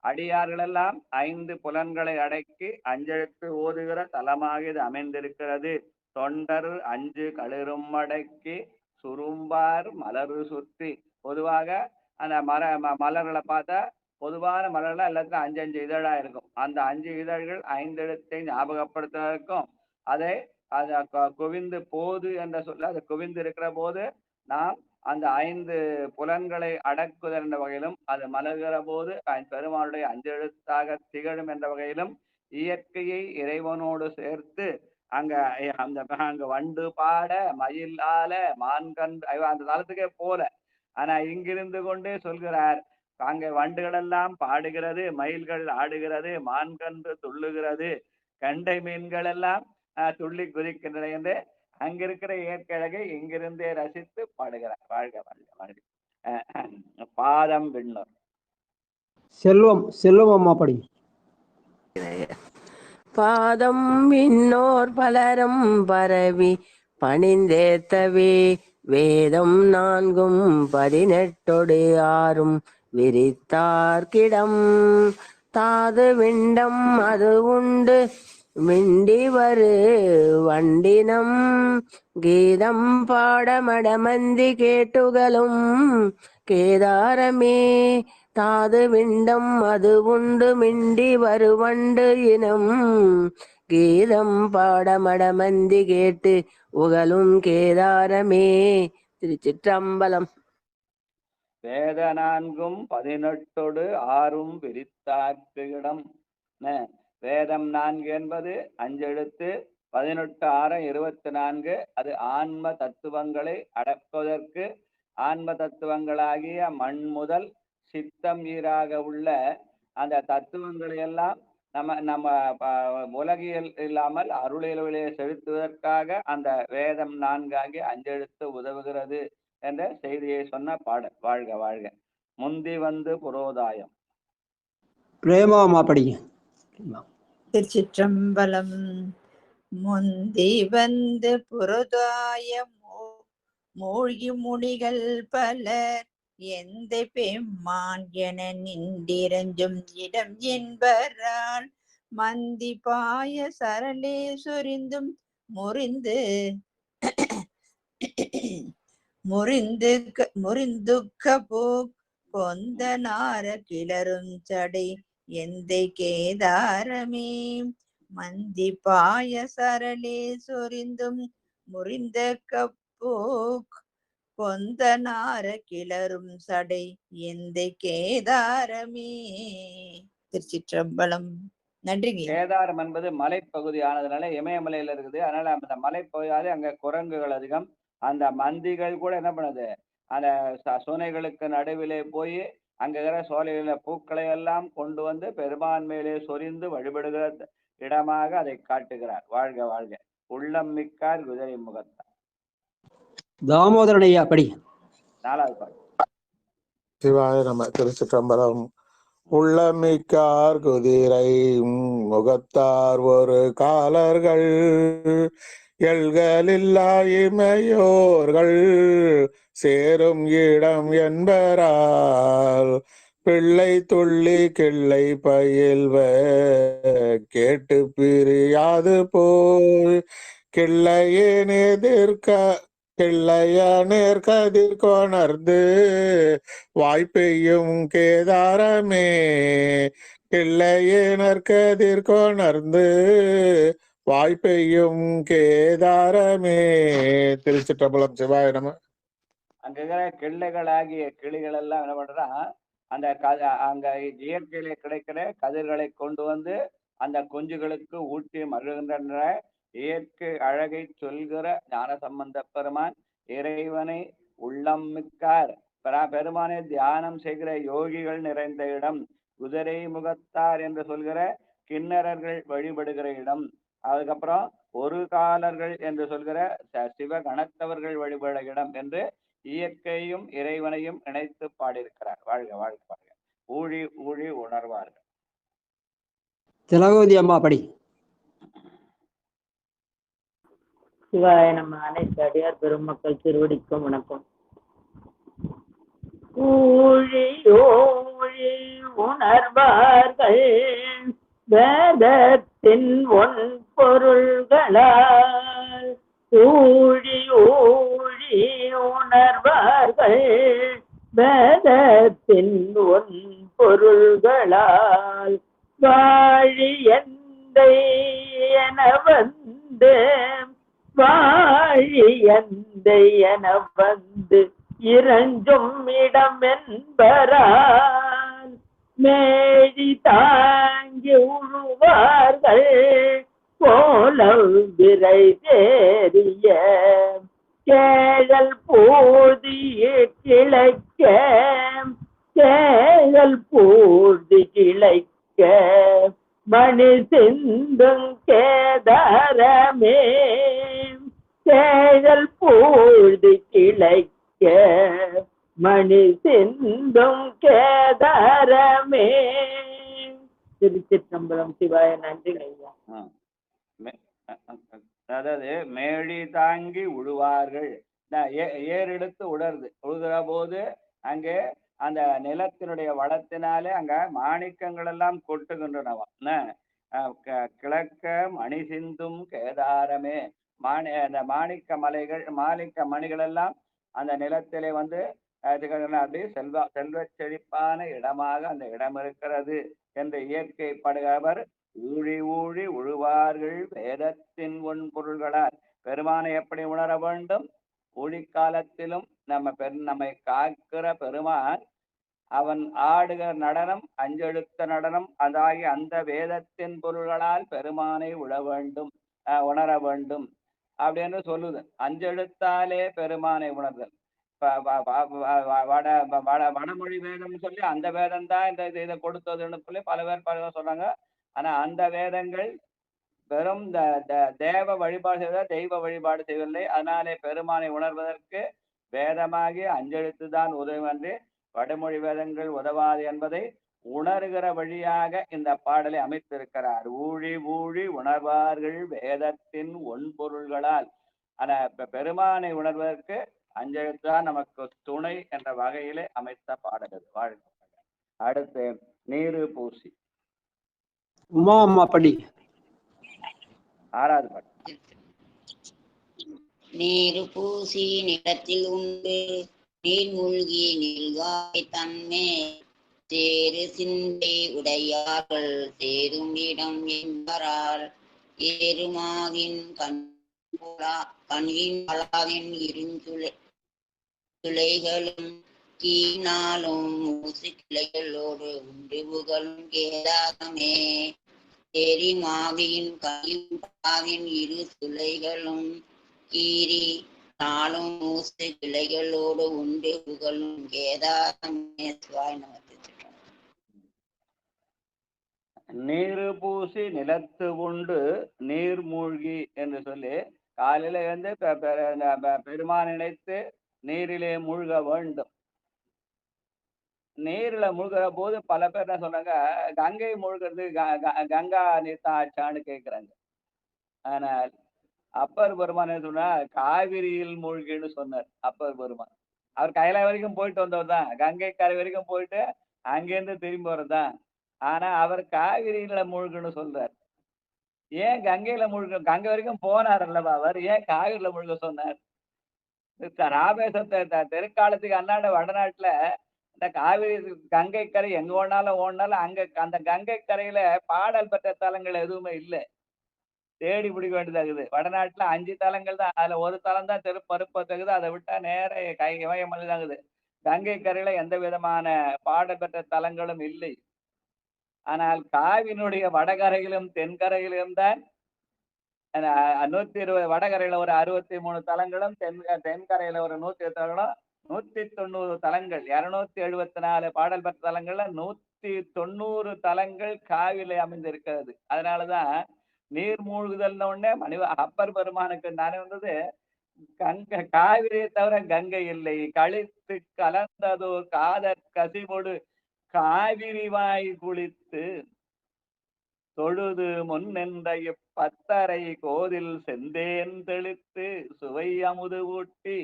அடியார்களெல்லாம் 5 புலன்களை அடக்கி அஞ்செழுத்து ஓதுகிற தலமாக இது அமைந்திருக்கிறது. தொண்டர் அஞ்சு களிரும் அடக்கி சுரும்பார் மலரு சுற்றி. பொதுவாக அந்த மலர்களை பார்த்தா பொதுவான மலர்கள் எல்லாத்துக்கும் 5 இதழா இருக்கும். அந்த 5 இதழ்கள் 5 எழுத்தை ஞாபகப்படுத்துவதற்கும் அதை குவிந்து போது என்ற சொல்ல அது குவிந்து இருக்கிற போது நாம் அந்த 5 புலன்களை அடக்குதல் என்ற வகையிலும் அது மலர்கிற போது பெருமானுடைய 5 எழுத்தாக திகழும் என்ற வகையிலும் இயற்கையை இறைவனோடு சேர்த்து அங்க வண்டு பாட மயில் ஆல மான்கன்று அந்த தளத்துக்கே போல ஆனா இங்கிருந்து கொண்டே சொல்கிறார், அங்கே வண்டுகள் எல்லாம் பாடுகிறது, மயில்கள் ஆடுகிறது, மான்கன்று துள்ளுகிறது, கண்டை மீன்கள் எல்லாம் துள்ளி குதிக்கின்றன என்று அங்கிருக்கிற இயற்கை அழகை இங்கிருந்தே ரசித்து பாடுகிறார். வாழ்க வாழ்க வாழ்க. பாதம் விண்ணோர். செல்வம் அம்மா படிங்க. பாதம் விண்ணோர் பலரும் பரவி பணிந்தேத்தவே வேதம் 4-18 விரித்தார்கிடம் தாது விண்டம் அது உண்டு மிண்டி வரு வண்டினம் கீதம் பாடமடமந்தி கேட்டுகளும் கேதாரமே தாது விண்டம் அது உண்டு மிண்டி வருவண்டு இனம் கீதம் பாடமடமந்தி கேட்டு உகலும் கேதாரமே. திருச்சிற்றம்பலம். வேத 4-18 விரித்தார்க்கு இடம். வேதம் 4 என்பது 5 எழுத்து, 18 6 24. அது ஆன்ம தத்துவங்களை அடக்குவதற்கு ஆன்ம தத்துவங்களாகிய மண் முதல் சித்தம் ஈராக உள்ள அந்த தத்துவங்களை எல்லாம் நம்ம உலகியல் இல்லாமல் அருளியலே செலுத்துவதற்காக அந்த வேதம் 4 ஆகிய 5 எழுத்து உதவுகிறது என்ற செய்தியை சொன்ன பாடல். வாழ்க வாழ்க. முந்தி வந்து புரோதாயம். பிரேமாமா படிங்க. திருச்சிற்றம்பலம். முந்தி வந்து புரோதாயம் மூழ்கி முனிகள் பலர் எந்த பெம்மான் என நின்றிரஞ்சும் இடம் என்பரால் மந்தி பாய சரளே சொரிந்தும் முறிந்துக்க போக் கொந்த நார கிளரும் சடை எந்தை கேதாரமே மந்தி பாய சரளே சொரிந்தும் முறிந்துக்க போக் கொந்த நார கிளரும் சடை எந்தை கேதாரமே. திருச்சிற்றம்பலம். நன்றிங்க. கேதாரம் என்பது மலைப்பகுதி ஆனதுனால இமயமலையில இருக்குது. அதனால அந்த மலைப்பகுதியாலே அங்க குரங்குகள் அதிகம். அந்த மந்திகள் கூட என்ன பண்ணுது, அந்த சுனைகளுக்கு நடுவிலே போய் அங்க இருக்கிற சோலையில பூக்களை எல்லாம் கொண்டு வந்து பெருமான் மேலே சொரிந்து வழிபடுகிற இடமாக அதை காட்டுகிறார். வாழ்க வாழ்க. உள்ளம் மிக்கார் குதிரை முகத்தார். தாமோதரன் ஐயா படிங்க. 4வது பாடல். சிவாய நம. திருச்சிற்றம்பலம். உள்ளமிக்கார் குதிரை முகத்தார் ஒரு காலர்கள் எல்களில்லா இமையோர்கள் சேரும் இடம் என்பரால் பிள்ளை துள்ளி கிள்ளை பயில்வ கேட்டு பிரியாது போய் கிள்ளையே கிள்ளைய நேர்கதிர் கொணர்ந்து வாய்ப்பையும் கேதாரமே கிள்ளையே நற்கதிர் கொணர்ந்து வாய்ப்பையும் கேதாரமே. திருச்சிற்றம்பலம். சிவாய நம. அங்க இருக்கிற கிள்ளைகளாகிய கிளிகள் எல்லாம் என்ன பண்றான், அந்த அங்க இயற்கையிலே கிடைக்கிற கதிர்களை கொண்டு வந்து அந்த குஞ்சுகளுக்கு ஊட்டி மகிழ்கின்றன. இயற்கை அழகை சொல்கிற ஞான சம்பந்த பெருமான் இறைவனை உள்ளம் மிக்கார் பெருமானை தியானம் செய்கிற யோகிகள் நிறைந்த இடம். குதிரை முகத்தார் என்று சொல்கிற கிண்ணறர்கள் வழிபடுகிற இடம். அதுக்கப்புறம் ஒரு காலர்கள் என்று சொல்கிற சிவகணத்தவர்கள் வழிபட இடம் என்று இயற்கையும் இறைவனையும் இணைத்து பாடியிருக்கிறார். வாழ்க வாழ்க வாழ்க. ஊழி ஊழி உணர்வார்கள். திலகவதி அம்மா படி. சிவாய நம்ம அனைத்து அடியார் பெருமக்கள் திருவடிக்கும் வணக்கம். ஊழி ஊழி உணர்வார்கள் வேதத்தின் ஒன் பொருள்களால் ஊழி ஊழி உணர்வார்கள் வேதத்தின் ஒன் பொருள்களால் வாழி எந்தை என வந்து வாழி எந்தை என வந்து இறஞ்சும் இடம் என்பரால் மேடி தாங்கி உழுவார்கள் போல விரை தேறிய கேழல் போதிய கிளை சேகல் பூர்த்தி கிளைக்க மணி சிந்தும் கேதாரமே சேகல் பூர்த்தி கிளைக்க மணி சிந்தும் கேதாரமே. திருச்சிற்றம்பலம். சிவாய நன்றி ஐயா. அதாவது மேழி தாங்கி உழுவார்கள், ஏறெடுத்து உழுகிற போது அங்கே அந்த நிலத்தினுடைய வளத்தினாலே அங்க மாணிக்கங்கள் எல்லாம் கொட்டுகின்றனவா. கிழக்க மணி சிந்தும் கேதாரமே, அந்த மாணிக்க மணிகள் எல்லாம் அந்த நிலத்திலே வந்து அப்படியே செல்வ செழிப்பான இடமாக அந்த இடம் இருக்கிறது என்று இயற்கைப்படுகிறவர் ஊழி ஊழி உழுவார்கள் வேதத்தின் பொருள்களால். பெருமானை எப்படி உணர வேண்டும்? ஊழிக்காலத்திலும் நம்மை காக்கிற பெருமான் அவன் ஆடுகிற நடனம் அஞ்செழுத்த நடனம் அதாகி அந்த வேதத்தின் பொருள்களால் பெருமானை உணர வேண்டும் அப்படின்னு சொல்லுது. அஞ்செழுத்தாலே பெருமானை உணர்தல். வடமொழி வேதம் சொல்லி அந்த வேதம் தான் இதை கொடுத்ததுன்னு சொல்லி பல பேர் சொன்னாங்க. ஆனா அந்த வேதங்கள் வெறும் தேவ வழிபாடு செய்வதா தெய்வ வழிபாடு செய்வதில்லை. அதனாலே பெருமானை உணர்வதற்கு வேதமாகி அஞ்செழுத்து தான் உதவுவன்று வடமொழி வேதங்கள் உதவாது என்பதை உணர்கிற வழியாக இந்த பாடலை அமைத்திருக்கிறார். ஊழி ஊழி உணர்வார்கள் வேதத்தின் பொருள்களால். ஆனா பெருமானை உணர்வதற்கு அஞ்செழுத்து தான் நமக்கு துணை என்ற வகையிலே அமைத்த பாடல் அது. வாழ்க. அடுத்து நீரு பூசி. உமா அம்மா படி. ஆறாவது பாட்டு. நீரு பூசி நிலத்தில் உண்டு நீர் மூழ்கி நீள்காய் தன்மே சேரு சிந்தை உடையார்கள் சேரும் இடம் என்பரால் ஏறுமாவின் கண்ணின் பலாவின் துளைகளும் கீனாலும் மூசு கிளைகளோடு உண்டு புகழும் கேதாரமே தேரி மாவின் கனியும் பலாவின் இரு துளைகளும் கீரி நாளும் மூசு கிளைகளோடு உண்டு புகழும் கேதாரமே. நீரு பூசி நிலத்து உண்டு நீர் மூழ்கி என்று சொல்லி காலையில வந்து பெருமான் நினைத்து நீரிலே மூழ்க வேண்டும். நீர்ல மூழ்கிற போது பல பேர் என்ன சொன்னாங்க, கங்கை மூழ்கிறது கங்கா நீர்த்தா ஆச்சான்னு கேட்கிறாங்க. ஆனால் அப்பர் பெருமான் என்ன சொன்னார், காவிரியில் மூழ்கின்னு சொன்னார். அப்பர் பெருமான் அவர் கைலாய வரைக்கும் போயிட்டு வந்தவர் தான், கங்கை கரை வரைக்கும் போயிட்டு அங்கேருந்து திரும்பி வரதான். ஆனா அவர் காவிரியில மூழ்குன்னு சொல்றார். ஏன் கங்கையில கங்கை வரைக்கும் போனார் அல்லவா அவர், ஏன் காவிரியில மூழ்க சொன்னார்? ராமேஸ்வரத்தை தெற்காலத்துக்கு அண்ணாண்ட வடநாட்டுல இந்த காவிரி கங்கை கரை எங்க ஓடினாலும் அங்க அந்த கங்கை கரையில பாடல் பெற்ற தலங்கள் எதுவுமே இல்லை. தேடி பிடிக்க வேண்டியதாகுது. வடநாட்டுல 5 தலங்கள் தான், அதுல ஒரு தலம் தான் திருப்பருப்பத்தகுது. அதை விட்டா நேர இமயமலைதாகுது. கங்கை கரையில எந்த விதமான பாடல் பெற்ற தலங்களும் இல்லை. ஆனால் காவினுடைய வடகரையிலும் தென்கரையிலும் தான் 120 வடகரையில ஒரு 63 தலங்களும் தென்கரையில ஒரு 120 தலங்களும் 190 தலங்கள் 274 பாடல் பெற்ற தலங்கள்ல 190 தலங்கள் காவிலே அமைந்திருக்கிறது. அதனாலதான் நீர் மூழ்குதல் உடனே அப்பர் பெருமானுக்கு நானே வந்தது, காவிரியை தவிர கங்கை இல்லை, கழித்து கலந்ததோ காதற் கசிவொடு காவிரி வாய் குளித்து தொழுது முன்னென்ற இப்பத்தரை கோதில் செந்தேன் தெளித்து சுவை அமுது ஊட்டி.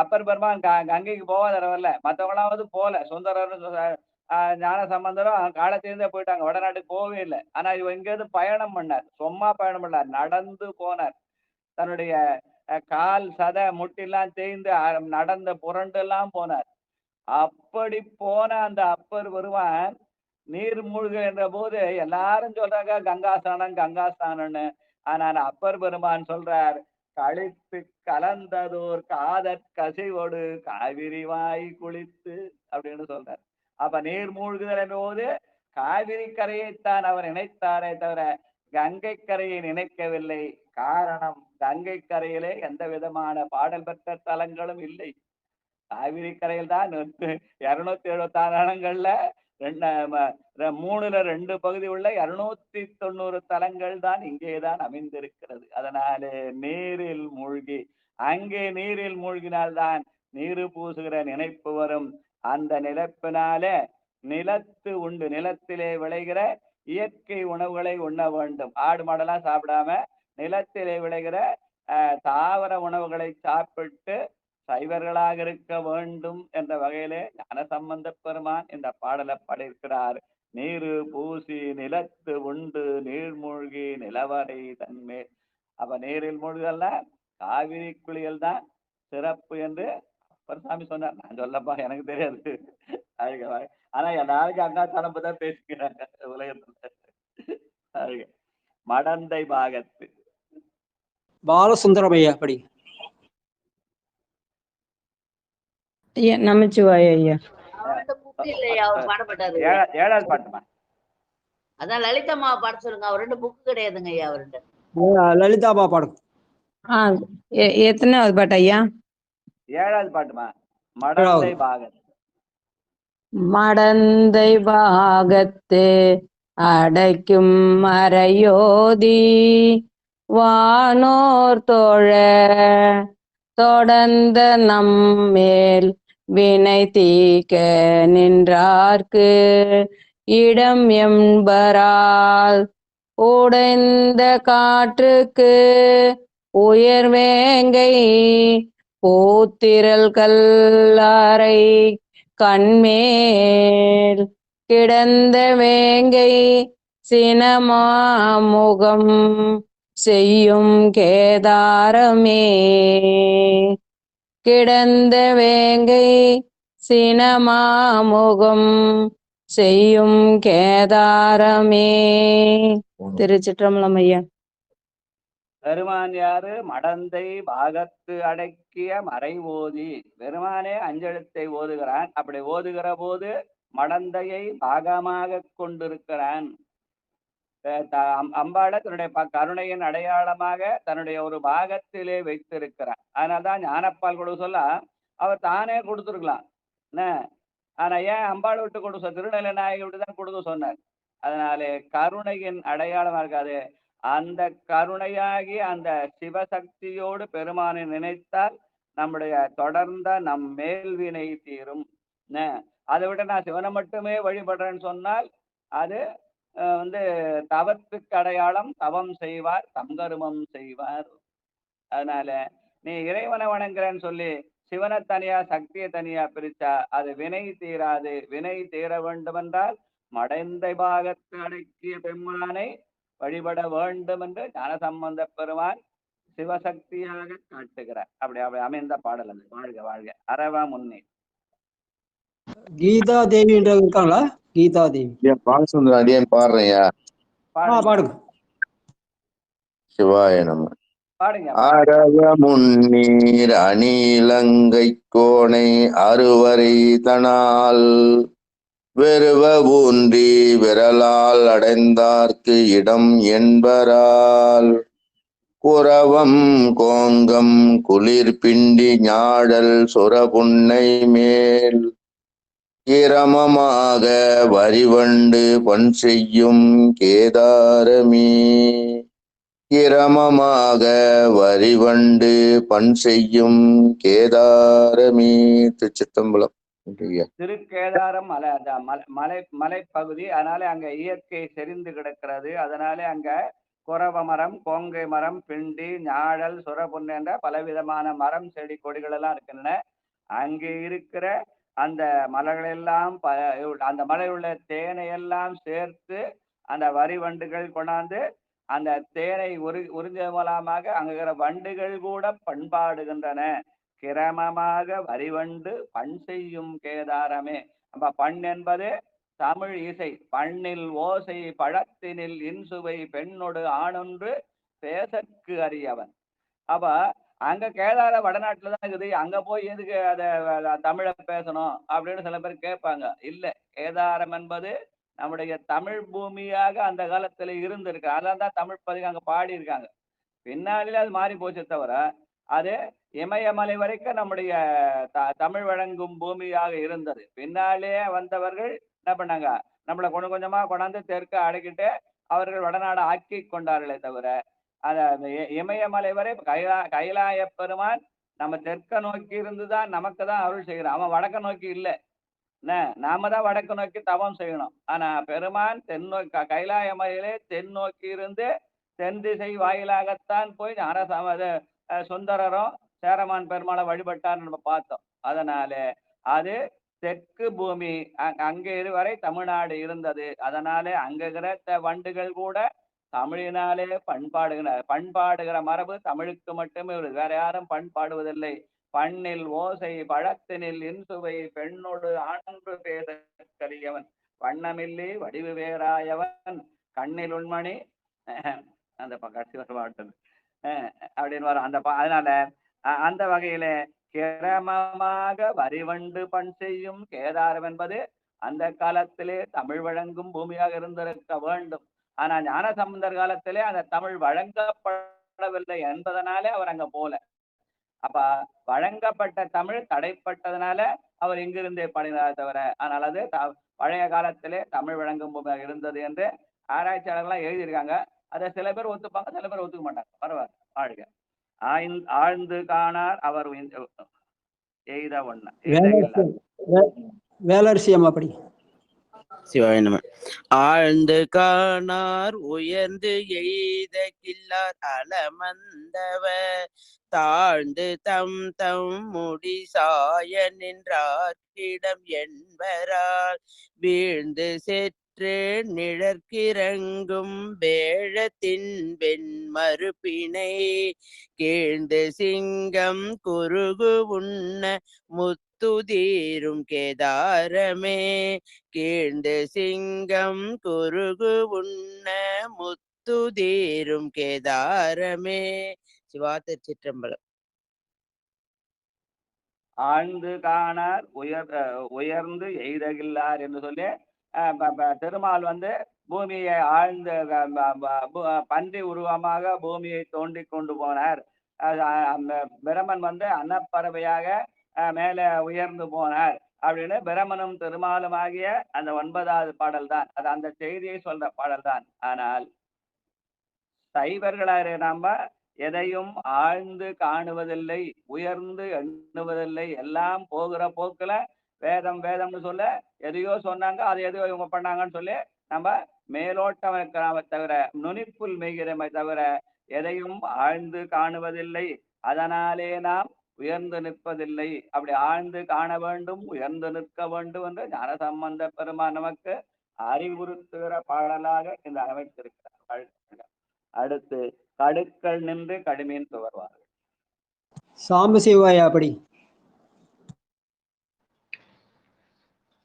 அப்பர் பெருமான் கங்கைக்கு போவாதரவல்ல, மற்றவங்களாவது போல. சுந்தரர் ஞான சம்பந்தரும் காலத்திலிருந்தே போயிட்டாங்க, வடநாட்டுக்கு போகவே இல்லை. ஆனா இவ இங்கேருந்து பயணம் பண்ணார், சும்மா பயணம் பண்ணார், நடந்து போனார். தன்னுடைய கால் சத முட்டிலாம் தேய்ந்து நடந்த புரண்டு எல்லாம் போனார். அப்படி போன அந்த அப்பர் பெருமான் நீர் மூழ்கு என்ற போது எல்லாரும் சொல்றாங்க கங்காஸ்தானம்னு. ஆனால் அப்பர் பெருமான் சொல்றார், கழித்து கலந்ததோர் காதற் கசிவோடு காவிரி வாய் குளித்து அப்படின்னு சொல்றார். அப்ப நீர் மூழ்குதல் என்ற போது காவிரி கரையைத்தான் அவர் நினைத்தாரே தவிர கங்கை கரையை நினைக்கவில்லை. காரணம், கங்கை கரையிலே எந்த விதமான பாடல் பெற்ற தலங்களும் இல்லை. காவிரி கரையில் தான் 276 தலங்கள்ல 3ல 2 பகுதி உள்ள 290 தலங்கள் தான் இங்கேதான் அமைந்திருக்கிறது. அதனாலே நீரில் மூழ்கி அங்கே நீரில் மூழ்கினால்தான் நீரு பூசுகிற நினைப்பு வரும். அந்த நிலப்பினாலே நிலத்து உண்டு, நிலத்திலே விளைகிற இயற்கை உணவுகளை உண்ண வேண்டும். ஆடு மாடெல்லாம் சாப்பிடாம நிலத்திலே விளைகிற தாவர உணவுகளை சாப்பிட்டு சைவர்களாக இருக்க வேண்டும் என்ற வகையிலே ஞானசம்பந்த பெருமான் இந்த பாடலை பாடியிருக்கிறார். நீரு பூசி நிலத்து உண்டு நீர்மூழ்கி நிலவரை தன்மேல். அப்ப நீரில் மூழ்கல்ல காவிரி குளியல் தான் சிறப்பு என்று அப்பர்சாமி சொன்னார். நான் சொல்லப்பா, எனக்கு தெரியாது. ஆனா நாளைக்கு அண்ணா தனப்பு தான் பேசிக்கிறாங்க உலகத்துல. மடந்தை பாகத்து பாலசுந்தரம் ஐயா படி. ஐயா நமச்சிவாய ஐயா. ஏழாவது பாட்டுமா? அதான் லலிதம்மா பாட சொல்லுங்க. அவர் 2 புக்கு கிடையாதுங்க ஐயா. அவர் 2 லலிதாபா பாடும். எத்தனாவது பாட்டு ஐயா? 7வது பாட்டுமா? மடந்தை பாகத்து. மடந்தை பாகத்து அடைக்கும் மறையோதி வானோர் தோழ தொடர்ந்த நம்மேல் வினை தீக்க நின்றார்க்கு இடம் என்பரால் உடைந்த காற்றுக்கு உயர்வேங்கை பூத்திரல் கல்லாரை கண்மேல் கிடந்த வேங்கை சினமாமுகம் செய்யும் கேதாரமே. கிடந்த வேங்கை சினமாமுகம் செய்யும் கேதாரமே. திருச்சிற்றம்பலம் ஐயா. பெருமான் யாரு? மடந்தை பாகத்து அடக்கிய மறை ஓதி. பெருமானே அஞ்செழுத்தை ஓதுகிறான். அப்படி ஓதுகிற போது மடந்தையை பாகமாக கொண்டிருக்கிறான். அம்பாளை தன்னுடைய கருணையின் அடையாளமாக தன்னுடைய ஒரு பாகத்திலே வைத்திருக்கிறான். அதனால்தான் ஞானப்பால் கொடுக்க சொல்ல அவர் தானே கொடுத்துருக்கலாம். ஆனா ஏன் அம்பாளை விட்டு கொடுக்க, திருநெல்லை நாயகி விட்டு தான் கொடுக்க சொன்னார். அதனாலே கருணையின் அடையாளமா இருக்காது. அந்த கருணையாகி அந்த சிவசக்தியோடு பெருமானை நினைத்தால் நம்முடைய தொடர்ந்த நம் மேல்வினை தீரும். அதை விட நான் சிவனை மட்டுமே வழிபடுறேன்னு சொன்னால் அது தவத்துக்கு அடையாளம். தவம் செய்வார் தங்கருமம் செய்வார். அதனால நீ இறைவனை வணங்குறேன்னு சொல்லி சிவனை தனியா சக்தியை தனியா பிரிச்சா அது வினை தீராது. வினை தீர வேண்டும் என்றால் மடந்தை பாகத்து அடக்கிய பெம்மானை வழிபட வேண்டும் என்று ஞானசம்பந்த பெருமான் சிவசக்தியாக காட்டுகிறார். அப்படி அமைந்த பாடல் அது. வாழ்க வாழ்க அரவா முன்னே. கீதா தேவி இருக்காங்களா? கீதா தேவி. பாலசுந்தரம் அடியேன் பாடுறேன்யா. பாடுங்க. சிவாய நம. பாடுங்க. அரவ முன்னீர் அணிலங்கை கோணை அறுவரை தனால் வெறுவ ஊன்றி விரலால் அடைந்தார்க்கு இடம் என்பரால் குரவம் கோங்கம் குளிர் பிண்டி ஞாழல் சுரபுன்னை மேல் இரமமாக வரிவண்டு பண் செய்யும் கேதாரமே. இரமமாக வரிவண்டு பண் செய்யும் கேதாரமே. திருச்சிற்றம்பலம். திருக்கேதாரம் மலைப்பகுதி. அதனால அங்க இயற்கை செறிந்து கிடக்கிறது. அதனால அங்க குரவ மரம், கோங்கை மரம், பிண்டி, ஞாழல், சுரபுன் என்ற பலவிதமான மரம் செடி கொடிகள் எல்லாம் இருக்கின்றன. அங்கே இருக்கிற அந்த மலைகளெல்லாம் அந்த மலையில் உள்ள தேனை எல்லாம் சேர்த்து அந்த வரி வண்டுகள் கொண்டாந்து அந்த தேனை உறிஞ்ச மூலமாக அங்க இருக்கிற வண்டுகள் கூட பண்பாடுகின்றன. கிரமமாக வரிவண்டு பண் செய்யும் கேதாரமே. அப்ப பண் என்பது தமிழ் இசை. பண்ணில் ஓசை பழத்தினில் இன்சுவை பெண்ணொடு ஆணொன்று பேசற்கு அறியவன். அப்ப அங்க கேதார வடநாட்டுலதான் இருக்குது. அங்க போய் எதுக்கு அத தமிழை பேசணும் அப்படின்னு சில பேர் கேட்பாங்க. இல்ல, கேதாரம் என்பது நம்முடைய தமிழ் பூமியாக அந்த காலத்துல இருந்திருக்கு. அதான் தமிழ் பதிவு அங்க பாடி இருக்காங்க. பின்னாடில அது மாறி போச்சு தவிர அது இமயமலை வரைக்கும் நம்முடைய தமிழ் வழங்கும் பூமியாக இருந்தது. பின்னாலே வந்தவர்கள் என்ன பண்ணாங்க, நம்மளை கொஞ்சம் கொஞ்சமா கொண்டாந்து தெற்க அடக்கிட்டு அவர்கள் வடநாடு ஆக்கி கொண்டார்களே தவிர, அந்த இமயமலை வரை கைலாய பெருமான் நம்ம தெற்க நோக்கி இருந்துதான் நமக்கு தான் அருள் செய்கிறான். அவன் வடக்க நோக்கி இல்லை. என்ன, நாம தான் வடக்கு நோக்கி தவம் செய்யணும். ஆனா பெருமான் தென்னோக்கி கைலாய மலையிலே தென் நோக்கி இருந்து தென் திசை வாயிலாகத்தான் போய் சுந்தரரும் சேரமான் பெருமாளை வழிபட்டார் நம்ம பார்த்தோம். அதனால அது தெற்கு பூமி, அங்கே வரை தமிழ்நாடு இருந்தது. அதனால அங்க இருக்கிற வண்டுகள் கூட தமிழினாலே பண்பாடுகிற மரபு தமிழுக்கு மட்டுமே வருது. வேற யாரும் பண்பாடுவதில்லை. பண்ணில் ஓசை பழத்தினில் இன்சுவை பெண்ணோடு ஆண்டு பேச கரியவன் வண்ணமில்லி வடிவு வேறாயவன் கண்ணில் உண்மணி அந்த கடைசி பாட்டு அப்படின்னு வரும் அந்த அதனால அந்த வகையில கிரமமாக வரிவண்டு பண் செய்யும் கேதாரம் என்பது அந்த காலத்திலே தமிழ் வழங்கும் பூமியாக இருந்திருக்க வேண்டும். ஆனா ஞானசம்பந்தர் காலத்திலே அந்த தமிழ் வழங்கப்படவில்லை என்பதனாலே அவர் அங்க போல. அப்ப வழங்கப்பட்ட தமிழ் தடைப்பட்டதுனால அவர் இங்கிருந்தே பாடினார் தவிர, ஆனால் அது பழைய காலத்திலே தமிழ் வழங்கும் பூமியாக இருந்தது என்று ஆராய்ச்சியாளர்கள்லாம் எழுதியிருக்காங்க. அதை சில பேர் ஒத்துப்பாங்க, சில பேர் ஒத்துக்க மாட்டாங்க. பரவாயில்ல, வாழ்க. ஆழ்ந்து காணார் அவர் எய்த ஒண்ண வேலரசியம் அப்படி சிவாய நம. ஆழ்ந்து காணார் உயர்ந்து எய்த கில்லார் அலமந்தவர் தாழ்ந்து தம் தம் முடி சாய நின்றார்க்கிடம் என்பரால் வீழ்ந்து செற்று நிழற்கிறங்கும் வேழத்தின் வெண் மறுப்பினை கீழ்ந்து சிங்கம் குறுகு உண்ண முத்துதீரும் கேதாரமே கீழ்ந்து சிங்கம் குறுகு உண்ண முத்துதீரும் கேதாரமே. சிவா திருச்சிற்றம்பலம். ஆழ்ந்து காணார் உயர்ந்து எய்தகில்லார் என்று சொல்லி திருமால் பூமியை ஆழ்ந்த பன்றி உருவமாக பூமியை தோண்டி கொண்டு போனார். பிரமன் அன்னப்பறவையாக மேலே உயர்ந்து போனார் அப்படின்னு பிரமனும் திருமாலும் ஆகிய அந்த 9வது பாடல் தான். அது அந்த செய்தியை சொல்ற பாடல் தான். ஆனால் சைவர்களாரு நாம எதையும் ஆழ்ந்து காணுவதில்லை, உயர்ந்து எண்ணுவதில்லை. எல்லாம் போகிற போக்குல வேதம் வேதம்னு சொல்ல எதையோ சொன்னாங்க, அது எதையோ இவங்க பண்ணாங்கன்னு சொல்லி நம்ம மேலோட்டம் இருக்கிறாம தவிர, நுனிப்புல் மெய்கிறமை தவிர எதையும் ஆழ்ந்து காணுவதில்லை. அதனாலே நாம் உயர்ந்து நிற்பதில்லை. அப்படி ஆழ்ந்து காண வேண்டும், உயர்ந்து நிற்க வேண்டும் என்று ஞானசம்பந்த பெருமான் நமக்கு அறிவுறுத்துகிற பாடலாக இந்த அமைத்திருக்கிறார். அடுத்து கடுக்கள் நின்று கடுமையின் துவர்வார்கள். சாம்பு சிவாயா அப்படி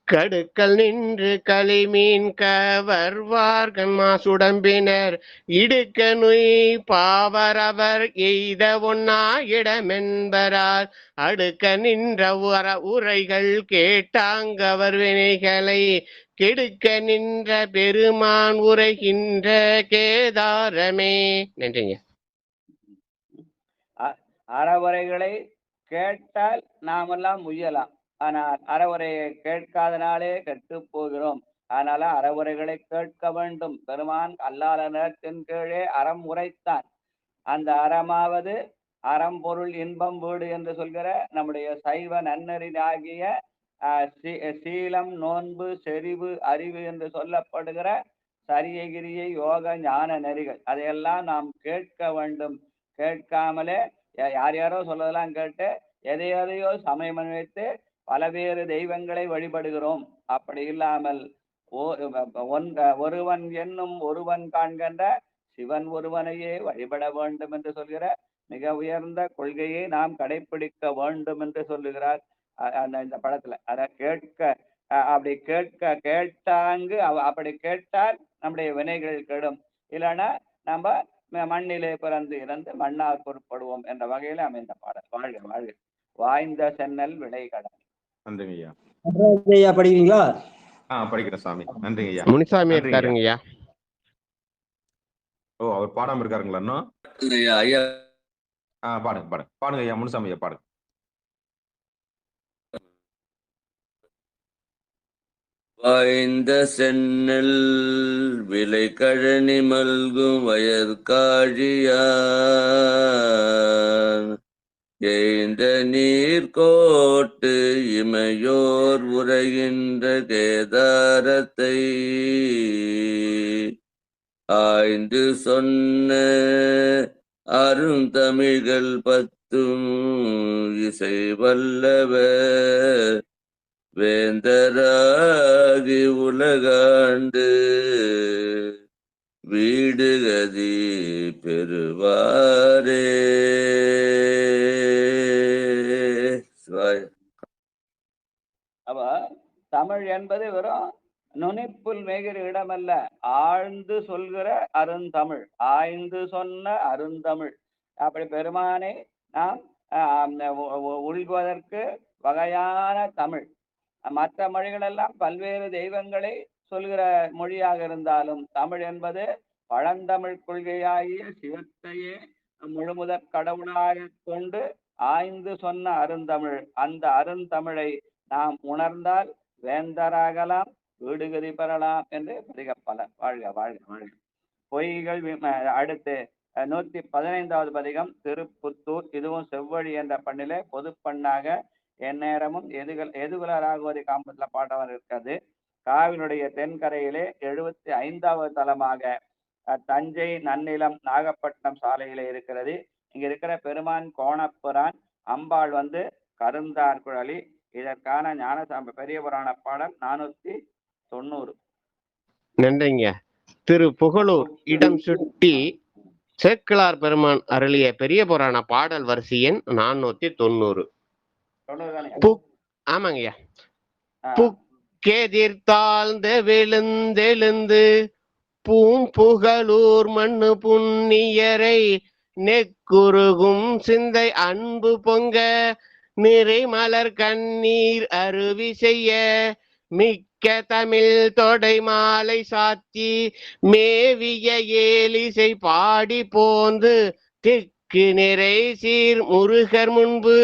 கடுக்கல் நின்று களிமீன் கவர்வார்கள் மாசுடம்பினர் இடுக்க நுய் பாவரவர் எய்த ஒன்னா இடமென்பரார் அடுக்க நின்ற உரைகள் கேட்டாங்கவர் வினைகளை கெடுக்க நின்ற பெருமான் உரைகின்ற கேதாரமே. நன்றிங்க. அறவுரைகளை கேட்டால் நாமெல்லாம் முயலாம், ஆனால் அறவுரையை கேட்காதனாலே கெட்டு போகிறோம். அதனால அறவுரைகளை கேட்க வேண்டும். பெருமான் அல்லாத நேரத்தின் கீழே அறம் உரைத்தான். அந்த அறமாவது அறம் பொருள் இன்பம் வீடு என்று சொல்கிற நம்முடைய சைவ நன்னறி ஆகிய சீலம் நோன்பு செறிவு அறிவு என்று சொல்லப்படுகிற சரியகிரியை யோக ஞான நெறிகள் அதையெல்லாம் நாம் கேட்க வேண்டும். கேட்காமலே யார் யாரோ சொல்லதெல்லாம் கேட்டு எதையோ சமயம் வைத்து பலவேறு தெய்வங்களை வழிபடுகிறோம். அப்படி இல்லாமல் ஒருவன் என்னும் ஒருவன் காண்கின்ற சிவன் ஒருவனையே வழிபட வேண்டும் என்று சொல்கிற மிக உயர்ந்த கொள்கையை நாம் கடைபிடிக்க வேண்டும் என்று சொல்லுகிறார் இந்த படத்துல. அதை கேட்க அப்படி கேட்டாங்கு அப்படி கேட்டால் நம்முடைய வினைகள் கெடும், இல்லைன்னா நம்ம மண்ணிலே பிறந்து இறந்து மண்ணால் பொருட்படுவோம் என்ற வகையில அமைந்த பாடல். வாழ்க வாழ்க. வாய்ந்த சென்னல் விளை கடல். நன்றிங்க ஐயா. படிக்கிறீங்களா? படிக்கிறேன் சாமி. நன்றிங்க ஐயா. முனிசாமி இருக்காருங்க ஐயா. ஓ, அவர் பாடாம இருக்காருங்களா இன்னும்? ஐயா பாடுங்க பாடுங்க பாடுங்க ஐயா, முனுசாமி ஐயா பாடுங்க. வாய்ந்த சென்னல் விலை கழனி மல்கும் வயற்காழியான் எய்ந்த நீர்கோட்டு இமையோர் உரைகின்ற கேதாரத்தை ஆய்ந்து சொன்ன அருந்தமிழ்கள் பத்தும் இசை வல்லவர் வேந்தராகி உலகாண்டு வீடுகதி பெறுவாரே. அப்ப தமிழ் என்பது வெறும் நுனிப்புல் மேகிற இடமல்ல, ஆழ்ந்து சொல்கிற அருந்தமிழ், ஆய்ந்து சொன்ன அருந்தமிழ். அப்படி பெருமானை நாம் உள்வதற்கு வகையான தமிழ். மற்ற மொழிகளெல்லாம் பல்வேறு தெய்வங்களை சொல்கிற மொழியாக இருந்தாலும் தமிழ் என்பது பழந்தமிழ் கொள்கையாகிய சிவத்தையே முழுமுதற் கடவுளாக கொண்டு ஆய்ந்து சொன்ன அருந்தமிழ். அந்த அருந்தமிழை நாம் உணர்ந்தால் வேந்தராகலாம், வீடுகதி பெறலாம் என்று பதிகப்பலர். வாழ்க வாழ்க வாழ்க. பொய்கள் அடுத்து 115வது பதிகம் திருப்புத்தூர். இதுவும் செவ்வழி என்ற பண்ணிலே பொதுப்பண்ணாக எந்நேரமும் எதுகுலராகுவதி காம்பத்துல பாடவர் இருக்கிறது. காவினுடைய தென்கரையிலே 75வது தலமாக தஞ்சை, நன்னிலம், நாகப்பட்டினம் சாலையிலே இருக்கிறது. இங்க இருக்கிற பெருமான் கோணப்புரான், அம்பாள் கருந்தார் குழலி. இதற்கான ஞானசாமி பெரிய புராண பாடல் 490. நன்றிங்க. திரு புகழூர் இடம் சுட்டி சேக்கிழார் பெருமான் அருளிய பெரிய புராண பாடல் வரிசை எண் 490. ஆமாங்கய்யா. புக்கெதிர்த்தாழ்ந்த விழுந்தெழுந்து பூம்புகழூர் மண்ணு புண்ணியரை நெக்குருகும் சிந்தை அன்பு பொங்க நிறை மலர் கண்ணீர் அருவி செய்ய மிக்க தமிழ் தொடை மாலை சாத்தி மேவிய ஏலிசை பாடி போந்து திக்கு நிறை சீர் முருகர் முன்பு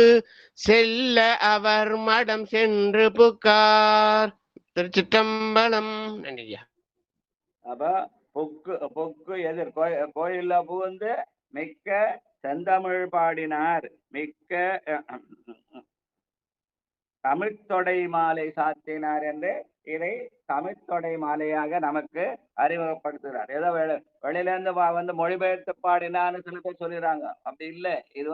செல்ல அவர் மடம் சென்று புக்கார். திருச்சிற்றம்பலம். நன்றியா. அப்ப பொக்கு எதிர் கோயில்ல புகுந்து மிக்க செந்தமிழ் பாடினார், மிக்க தமிழ்த்தொடை மாலை சாத்தினார் என்று இதை தமிழ்த்தொடை மாலையாக நமக்கு அறிமுகப்படுத்துகிறார். ஏதோ வெளியில இருந்து மொழிபெயர்த்து பாடினான்னு சில பேர் சொல்லிடுறாங்க. அப்படி இல்லை, இது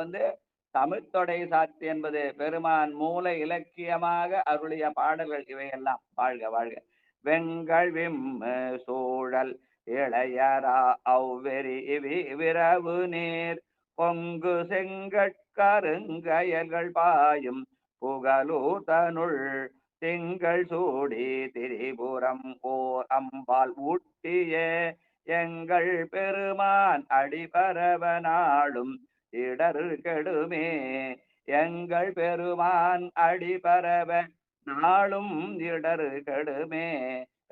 தமிழ்த்தொடை சாத்தி என்பது பெருமான் மூல இலக்கியமாக அருளிய பாடல்கள் இவையெல்லாம். வாழ்க வாழ்க. வெங்கள் விம்மு சூழல் இளையரா அவ்வெறி விரவு நீர் பொங்கு செங்கற்கருங்கயல்கள் பாயும் புகழூர் தனுள் திங்கள் சூடி திரிபுரம் ஓர் அம்பால் ஊட்டிய எங்கள் பெருமான் அடிபரவ நாளும் இடரு கெடுமே. எங்கள் பெருமான் அடிபரவ நாளும் இடரு கெடுமே.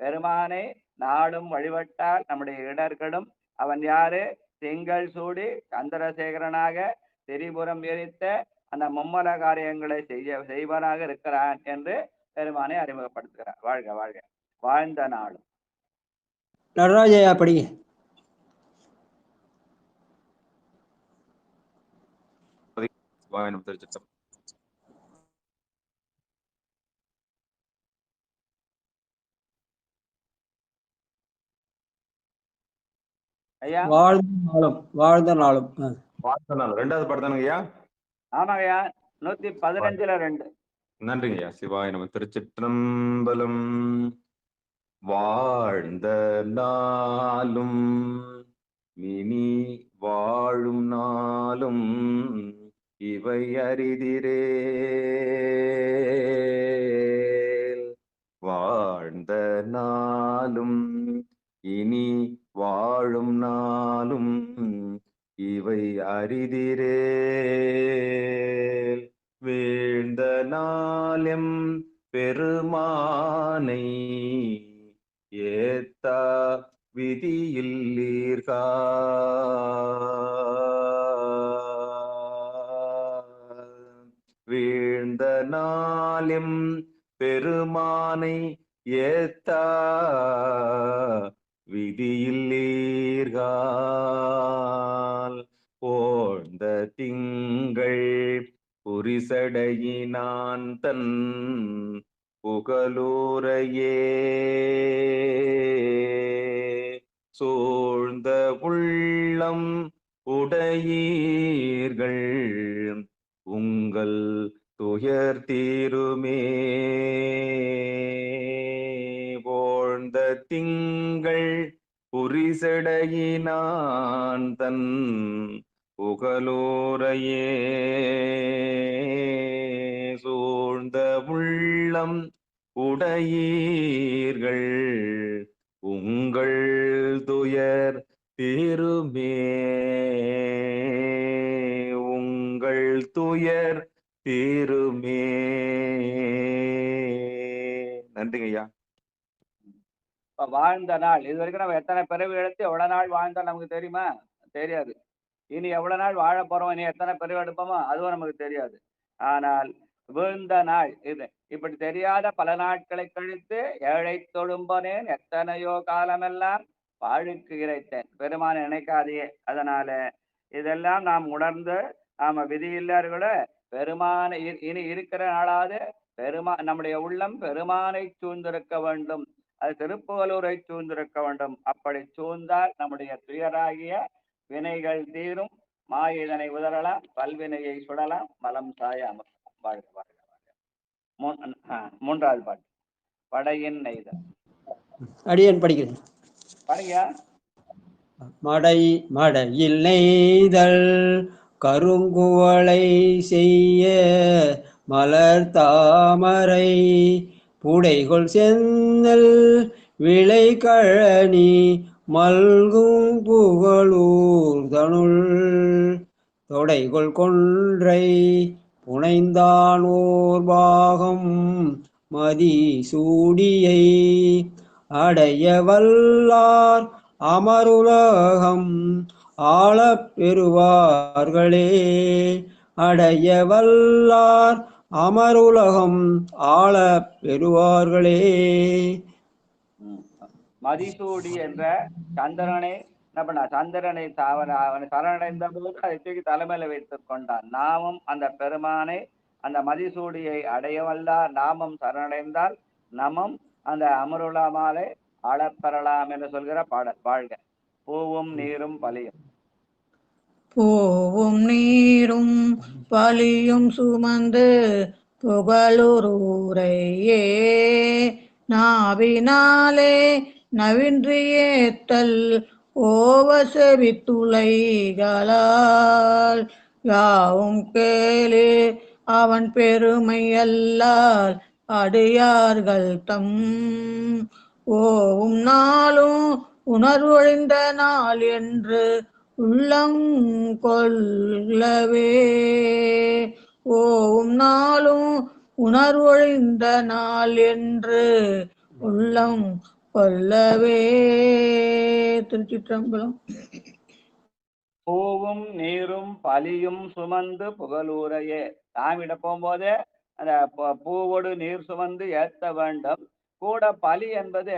பெருமானை நாளும் வழிபட்டால் நம்முடைய இடர்களும். அவன் யாரு? திங்கள் சூடி சந்திரசேகரனாக திரிபுரம் எரித்த அந்த மும்மல காரியங்களை செய்வனாக இருக்கிறான் என்று பெருமானை அறிமுகப்படுத்துகிறார். வாழ்க வாழ்க. வாழ்ந்த நாளும். நடராஜயா படிங்க. வாழ்ந்த நாளும். வாழ்ந்த நாளும். வாழ்ந்த நாள் 2வது பாடத்தானுங்க ஐயா? ஆமாங்கய்யா. 115ல 2. நன்றிங்க ஐயா. சிவாய நம. திருச்சிற்றம்பலம். வாழ்ந்த நாளும் இனி வாழும் நாளும் இவை அரிதிரே. வாழ்ந்த நாளும் இனி வாழும் நாளும் இவை அரிதிரே. வீழ்ந்த நாளெம் பெருமானை ஏத்தா விதியில்லீர்கால். பெருமானை ஏத்தா விதியில்லீர்கள் போழ்ந்த திங்கள் புரிசடையினான் தன் புகழூரையே சூழ்ந்த உள்ளம் உடையீர்கள் உங்கள் துயர் தீருமே போழ்ந்த திங்கள் புரிசடையினான் தன் புகழோரையே சூழ்ந்த உள்ளம் உடையீர்கள் உங்கள் துயர் தீருமே உங்கள் துயர் தீருமே. நன்றிங்க ஐயா. இப்ப வாழ்ந்த நாள் இது வரைக்கும் நம்ம எத்தனை பிறவி எடுத்து எவ்வளவு நாள் வாழ்ந்தோம் நமக்கு தெரியுமா? தெரியாது. இனி எவ்வளவு நாள் வாழ போறோம், இனி எத்தனை பிறவி எடுப்போமோ அதுவும் நமக்கு தெரியாது. ஆனால் வீழ்ந்த நாள் இது இப்படி தெரியாத பல நாட்களை கழித்து ஏழை தொழும்பனேன் எத்தனையோ காலமெல்லாம் வாழுக்கு இறைத்தேன். பெருமானை நினைக்காதையே. அதனால இதெல்லாம் நாம் உணர்ந்து நாம விதியில்லார்கள பெருமானை இனி இருக்கிற நாளாவது நம்முடைய உள்ளம் பெருமானை சூழ்ந்திருக்க வேண்டும். அது திருப்புகலூரை சூழ்ந்திருக்க வேண்டும். அப்படி சூழ்ந்தால் நம்முடைய துயராகிய வினைகள் தீரும். மாயிதனை உதறலாம், பல்வினையை சுடலாம், மலம் சாய அமர். வாழ்க வாழ்க வாழ்க. மூன்றாவது பாட்டு படையின் நெய்தல். அடியன் படிக்கிறேன். படிங்க. மடையில் நெய்தல் கருங்குவளை செய்ய மலர் தாமரை புடைகொள் செந்தல் விளை கழனி மல்கும் புகழூர் தனுள் தொடைகொள் கொன்றை புனைந்தானோர் பாகம் மதி சூடியை அடைய வல்லார் அமருலகம் ஆளப் பெறுவார்களே அடைய வல்லார் அமருலகம் ஆளப் பெறுவார்களே. மதிசூடி என்ற சந்திரனை என்ன பண்ண சந்திரனை அவனை சரணடைந்த போது அதை தூக்கி தலைமையில வைத்துக் கொண்டான். நாமும் அந்த பெருமானை அந்த மதிசூடியை அடையவல்லார் நாமும் சரணடைந்தால் நமம் அந்த அமருலமாலை ஆளப்பெறலாம் என்று சொல்கிற பாடல். வாழ்க. பூவும் நீரும் பலியும். பூவும் நீரும் பலியும் சுமந்து புகழுரையே நாவினாலே நவின்றி ஏத்தல் ஓவசெவித்துளைகளால் யாவும் கேளு அவன் பெருமை அல்லால் அடியார்கள் தம் ஓவும் நாளும் உணர்வொழிந்த நாள் என்று உள்ளம் கொள்ளவே ஓவும் நாளும் உணர்வொழிந்த நாள் என்று உள்ளம் கொள்ளவே. திருச்சிற்றம்பலம். பூவும் நீரும் பலியும் சுமந்து புகழூரையே. சாமியிட போகும்போதே அந்த பூவோடு நீர் சுமந்து ஏத்த வேண்டும். கூட பலி என்பது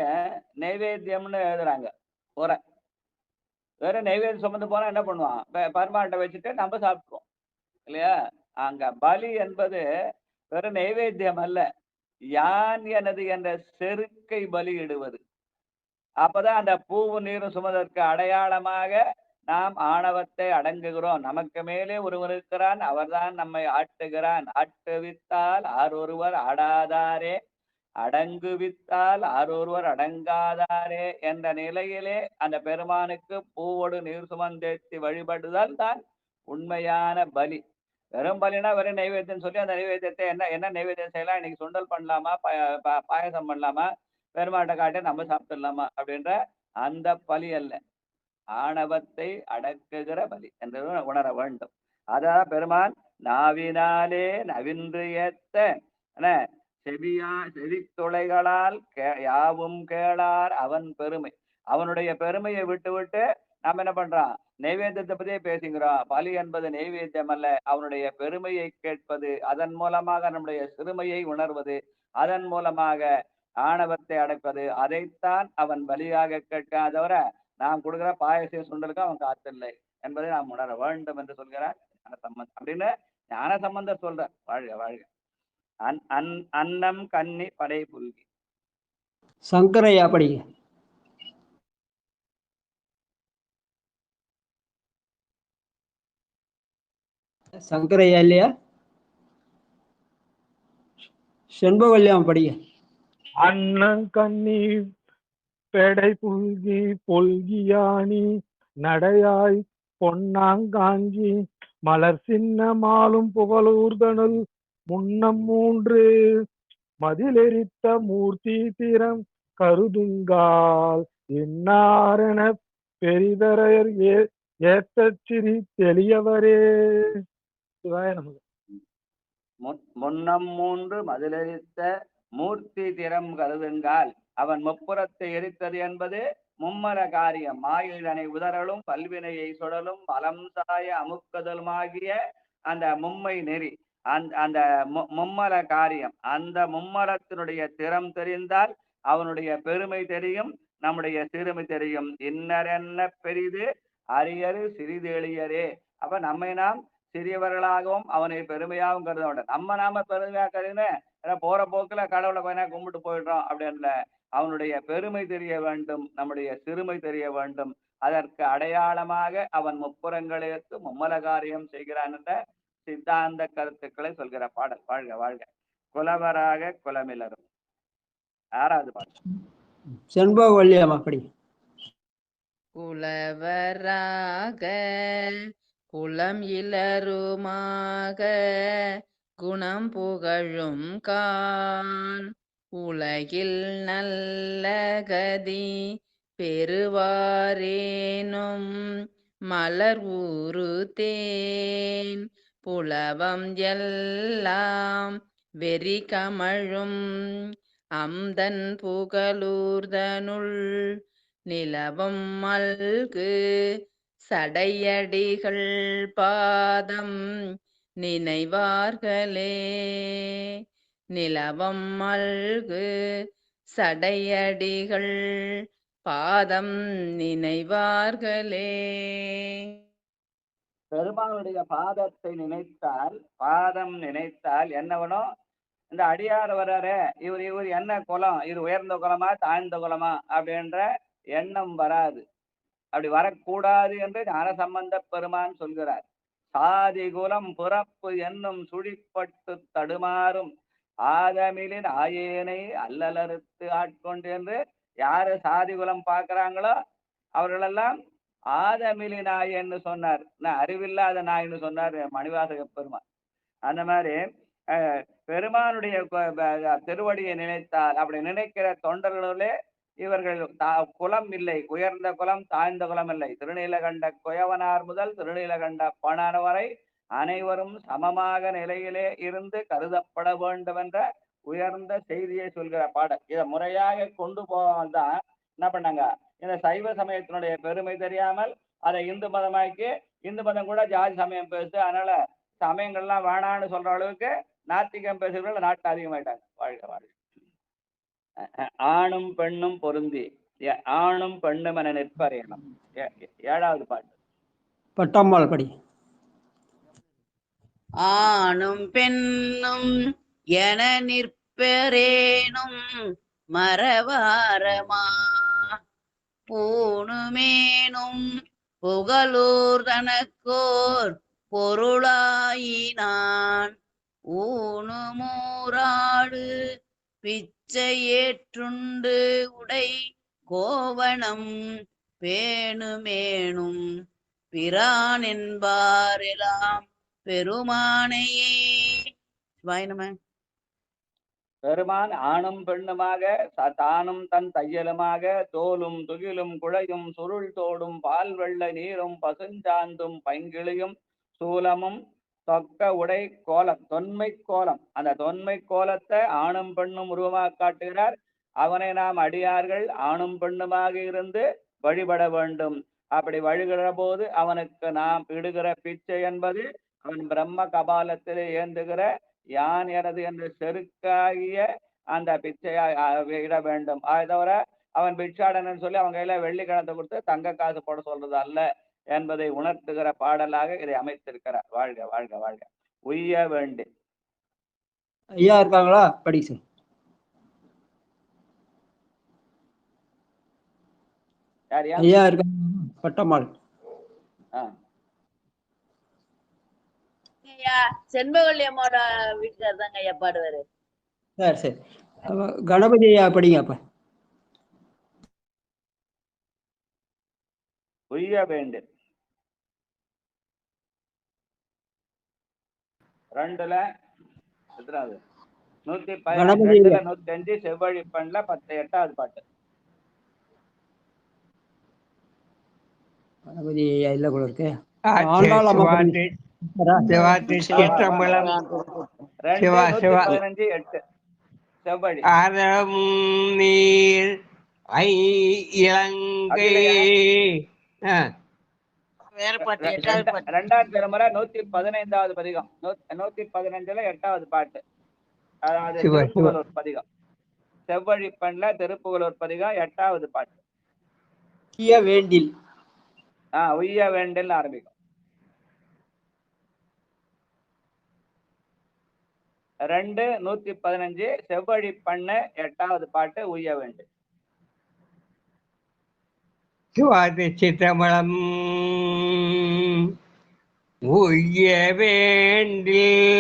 நைவேத்தியம்னு எழுதுறாங்க. வேற நைவேத்தியம் சுமந்து போனா என்ன பண்ணுவான், பரமாட்டை வச்சுட்டு நம்ம சாப்பிடுவோம் இல்லையா? அங்க பலி என்பது வெறும் நைவேத்தியம் அல்ல, யான் எனது என்ற செருக்கை பலியிடுவது. அப்பதான் அந்த பூவும் நீரும் சுமதற்கு அடையாளமாக நாம் ஆணவத்தை அடங்குகிறோம். நமக்கு மேலே ஒருவர் இருக்கிறான், அவர்தான் நம்மை ஆட்டுகிறான். ஆட்டுவித்தால் ஆரொருவர் ஆடாதாரே, அடங்குவித்தால் ஆரொருவர் அடங்காதாரே என்ற நிலையிலே அந்த பெருமானுக்கு பூவோடு நீர் சுமந்தேத்தி வழிபடுதல் தான் உண்மையான பலி. வெறும் பலினா வெறும் நைவேத்தியம் சொல்லி அந்த நைவேத்தியத்தை என்ன நைவேத்தியம் செய்யலாம், இன்னைக்கு சுண்டல் பண்ணலாமா, பாயசம் பண்ணலாமா, பெருமாட்டை காட்டி நம்ம சாப்பிட்டுடலாமா அப்படின்ற அந்த பலி அல்ல, ஆணவத்தை அடக்குகிற பலி என்று உணர வேண்டும். அதான் பெருமான் நாவினாலே நவின்று ஏத்த செவித்துளைகளால் யாவும் கேளார் அவன் பெருமை. அவனுடைய பெருமையை விட்டு விட்டு நம்ம என்ன பண்றோம், நைவேத்தியத்தை பத்தியே பேசுகிறோம். பலி என்பது நைவேத்தியம் அல்ல, அவனுடைய பெருமையை கேட்பது, அதன் மூலமாக நம்முடைய சிறுமையை உணர்வது, அதன் மூலமாக ஆணவத்தை அடைப்பது. அதைத்தான் அவன் பலியாக கேட்கான் தவிர நாம் கொடுக்கிற பாயச சுண்டலுக்கு அவன் காத்தில்லை என்பதை நாம் உணர வேண்டும் என்று சொல்கிறார் ஞானசம்பந்தர். அப்படின்னு ஞானசம்பந்தர் சொல்றார். வாழ்க வாழ்க. அன்னம் கன்னி படை புல்கி. சங்கரையா படிங்க. சங்கரையா இல்லையா? செண்பகல்யாம் படிங்க. அன்னங்கண்ணி பெடை புல்கி பொல்கியானி நடையாய் பொன்னாங்காஞ்சி மலர் சின்ன மாலும் புகழூர்தனுள் முன்னம் 3 மதிலெரித்த மூர்த்தி திறம் கருதுங்கால் இன்னாரென பெரிதரையர் ஏத்தச் சிறி தெளியவரே. சிவாய நமக. முன்னம் 3 மதிலெரித்த மூர்த்தி திறம் கருதுங்கால் அவன் முப்புறத்தை எரித்தது என்பது மும்மர காரியம். மாயிழனை உதறலும் பல்வினையை சுடலும் மலம் சாய அமுக்குதலுமாகிய அந்த மும்மை நெறி, அந்த மும்மர காரியம். அந்த மும்மரத்தினுடைய திறம் தெரிந்தால் அவனுடைய பெருமை தெரியும், நம்முடைய சிறுமை தெரியும். இன்னரென்ன பெரிது அரியரு சிறிதெளியரே. அப்ப நம்மை நாம் சிறியவர்களாகவும் அவனை பெருமையாகவும் கருத வேண்டும். நாம பெருமையாக கருதுன்னு போற போக்குல கடவுளை கொஞ்ச கும்பிட்டு போயிடுறோம் அப்படின்னு. அவனுடைய பெருமை தெரிய வேண்டும், நம்முடைய சிறுமை தெரிய வேண்டும். அதற்கு அடையாளமாக அவன் முப்புறங்களுக்கு மும்மல காரியம் செய்கிறான் என்ற சித்தாந்த கருத்துக்களை சொல்கிற பாடல். வாழ்க வாழ்க. குலவராக குலமிலரும். 6வது பாடல். செண்பகவல்லியம் அப்படி. குலவராக குலம் இலருமாக குணம் புகழும் கான் உலகில் நல்ல கதி பெறுவாரேனும் மலர் ஊரு தேன் புலவம் எல்லாம் வெறி கமழும் அம்தன் புகழூர்தனுள் நிலவும் மல்கு சடையடிகள் பாதம் நினைவார்களே. நிலவம் மல்கு சடையடிகள் பாதம் நினைவார்களே. பெருமானுடைய பாதத்தை நினைத்தால், பாதம் நினைத்தால் என்னவனோ, இந்த அடியார் வர்றாரு, இவர் என்ன குலம், இது உயர்ந்த குலமா தாழ்ந்த குலமா அப்படின்ற எண்ணம் வராது. அப்படி வரக்கூடாது என்று ஞானசம்பந்த பெருமான் சொல்கிறார். சாதி குலம் புறப்பு என்னும் சுழிப்பட்டு தடுமாறும் ஆதமிலின் ஆயேனை அல்லலறுத்து ஆட்கொண்டு என்று யாரு சாதி குலம் பார்க்கிறாங்களோ அவர்களெல்லாம் ஆதமிலி நாயன்னு சொன்னார். அறிவில்லாத நாயின்னு சொன்னார் மணிவாசக பெருமான். அந்த மாதிரி பெருமானுடைய திருவடியை நினைத்தால், அப்படி நினைக்கிற தொண்டர்களே இவர்கள் குலம் இல்லை, உயர்ந்த குலம் தாழ்ந்த குலம் இல்லை. திருநீலகண்ட குயவனார் முதல் திருநீலகண்ட பணார் வரை அனைவரும் சமமாக நிலையிலே இருந்து கருதப்பட வேண்டும் என்ற உயர்ந்த செய்தியை சொல்கிற பாடல். இதை முறையாக கொண்டு போவதான் என்ன பண்ணாங்க, இந்த சைவ சமயத்தினுடைய பெருமை தெரியாமல் அதை இந்து மதமாக்கி, இந்து மதம் கூட ஜாதி சமயம் பேசு, அதனால சமயங்கள்லாம் வேணான்னு சொல்ற அளவுக்கு நாத்திகம் பேசுகிறவர்கள் நாட்டில் அதிகமாயிட்டாங்க. வாழ்க வாழ்க. ஆணும் பெண்ணும் பொருந்தி ஆணும் பெண்ணும் என நிற்பரேனம். 7வது பாட்டு. பட்டம்மாள் படி. ஆணும் பெண்ணும் என நிற்பரேனும் மரவாரமா பூணுமேனும் புகழூர் தனக்கோர் பொருளாயினான் ஊனுமூராடு பிச்சை ஏற்றுண்டு உடை கோவணம் பேணுமேனும் பிரான் என்பாரெல்லாம் பெருமானையே. பெருமான் ஆணும் பெண்ணுமாக, தானும் தன் தையலுமாக, தோலும் துகிலும் குழையும் சுருள் தோடும் பால் வெள்ள நீரும் பசுஞ்சாந்தும் பைங்கிளியும் சூலமும் தொக்க உடை கோலம், தொன்மை கோலம். அந்த தொன்மை கோலத்தை ஆணும் பெண்ணும் உருவமாக காட்டுகிறார். அவனை நாம் அடியார்கள் ஆணும் பெண்ணுமாக இருந்து வழிபட வேண்டும். அப்படி வழிகிற போது அவனுக்கு நாம் இடுகிற பிச்சை என்பது அவன் பிரம்ம கபாலத்திலே ஏந்துகிற யான் எனது என்ற செருக்காகிய அந்த பிச்சையை இட வேண்டும். அதை தவிர அவன் பிட்சாடனன்னு சொல்லி அவங்க கையில வெள்ளி கிணத்தை கொடுத்து தங்க காசு போட சொல்றது அல்ல என்பதை உணர்த்துகிற பாடலாக இதை அமைத்திருக்கிறார். வாழ்க வாழ்க வாழ்க. உய்ய வேண்டி. ஐயா இருக்காங்களா? படிக்க சார். யாரியா? ஐயா இருக்காங்க. பட்டம்மாள். ஐயா செண்பகவல்லி அம்மாவோட வீட்டுக்காரர் தாங்க ஐயா பாடுவாரு. சரி சரி. கணபதி ஐயா படிங்க அப்ப. உய்ய வேண்டு. 2ல எத்தனாவது? 112 105 செவ்வழி பண்ணல 8வது பாட்டு. கணபதி ஐயா இல்ல கூட இருக்கு. செவ்வழி. அறம் நீர் இலங்கை. இரண்டாம் திருமுறை 115வது பதிகம். 115ல 8வது பாட்டு. அதாவது திருப்புகலூர் பதிகம். செவ்வழி பண்ணல திருப்புகலூர் பதிகம் 8வது பாட்டு. உய்ய வேண்டில். உய்ய வேண்டில் ஆரம்பிக்கும். 2 115 செவ்வழி பண்ண 8வது பாட்டு உய்ய வேண்டு. சிவாதி சிற்றம்பலம். உய்ய வேண்டில்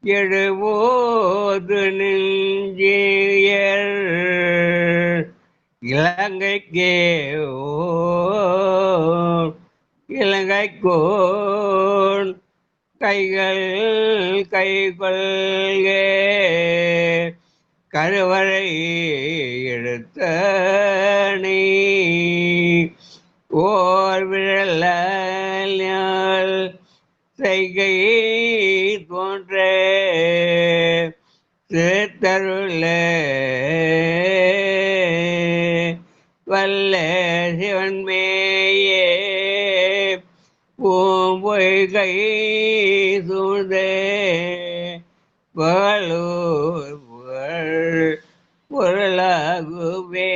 எழுவோது நெஞ்சியர் இலங்கைக்கே இலங்கைக்கோன் கைகள் கைகொள்கே கருவறை எடுத்த நீ ஓர் விரலால் செய்கை தோன்ற திருத்தருள வல்ல சிவன்மேயே பூம்பொய்கை சூழ்ந்த புகழூர் பொருளாகுவே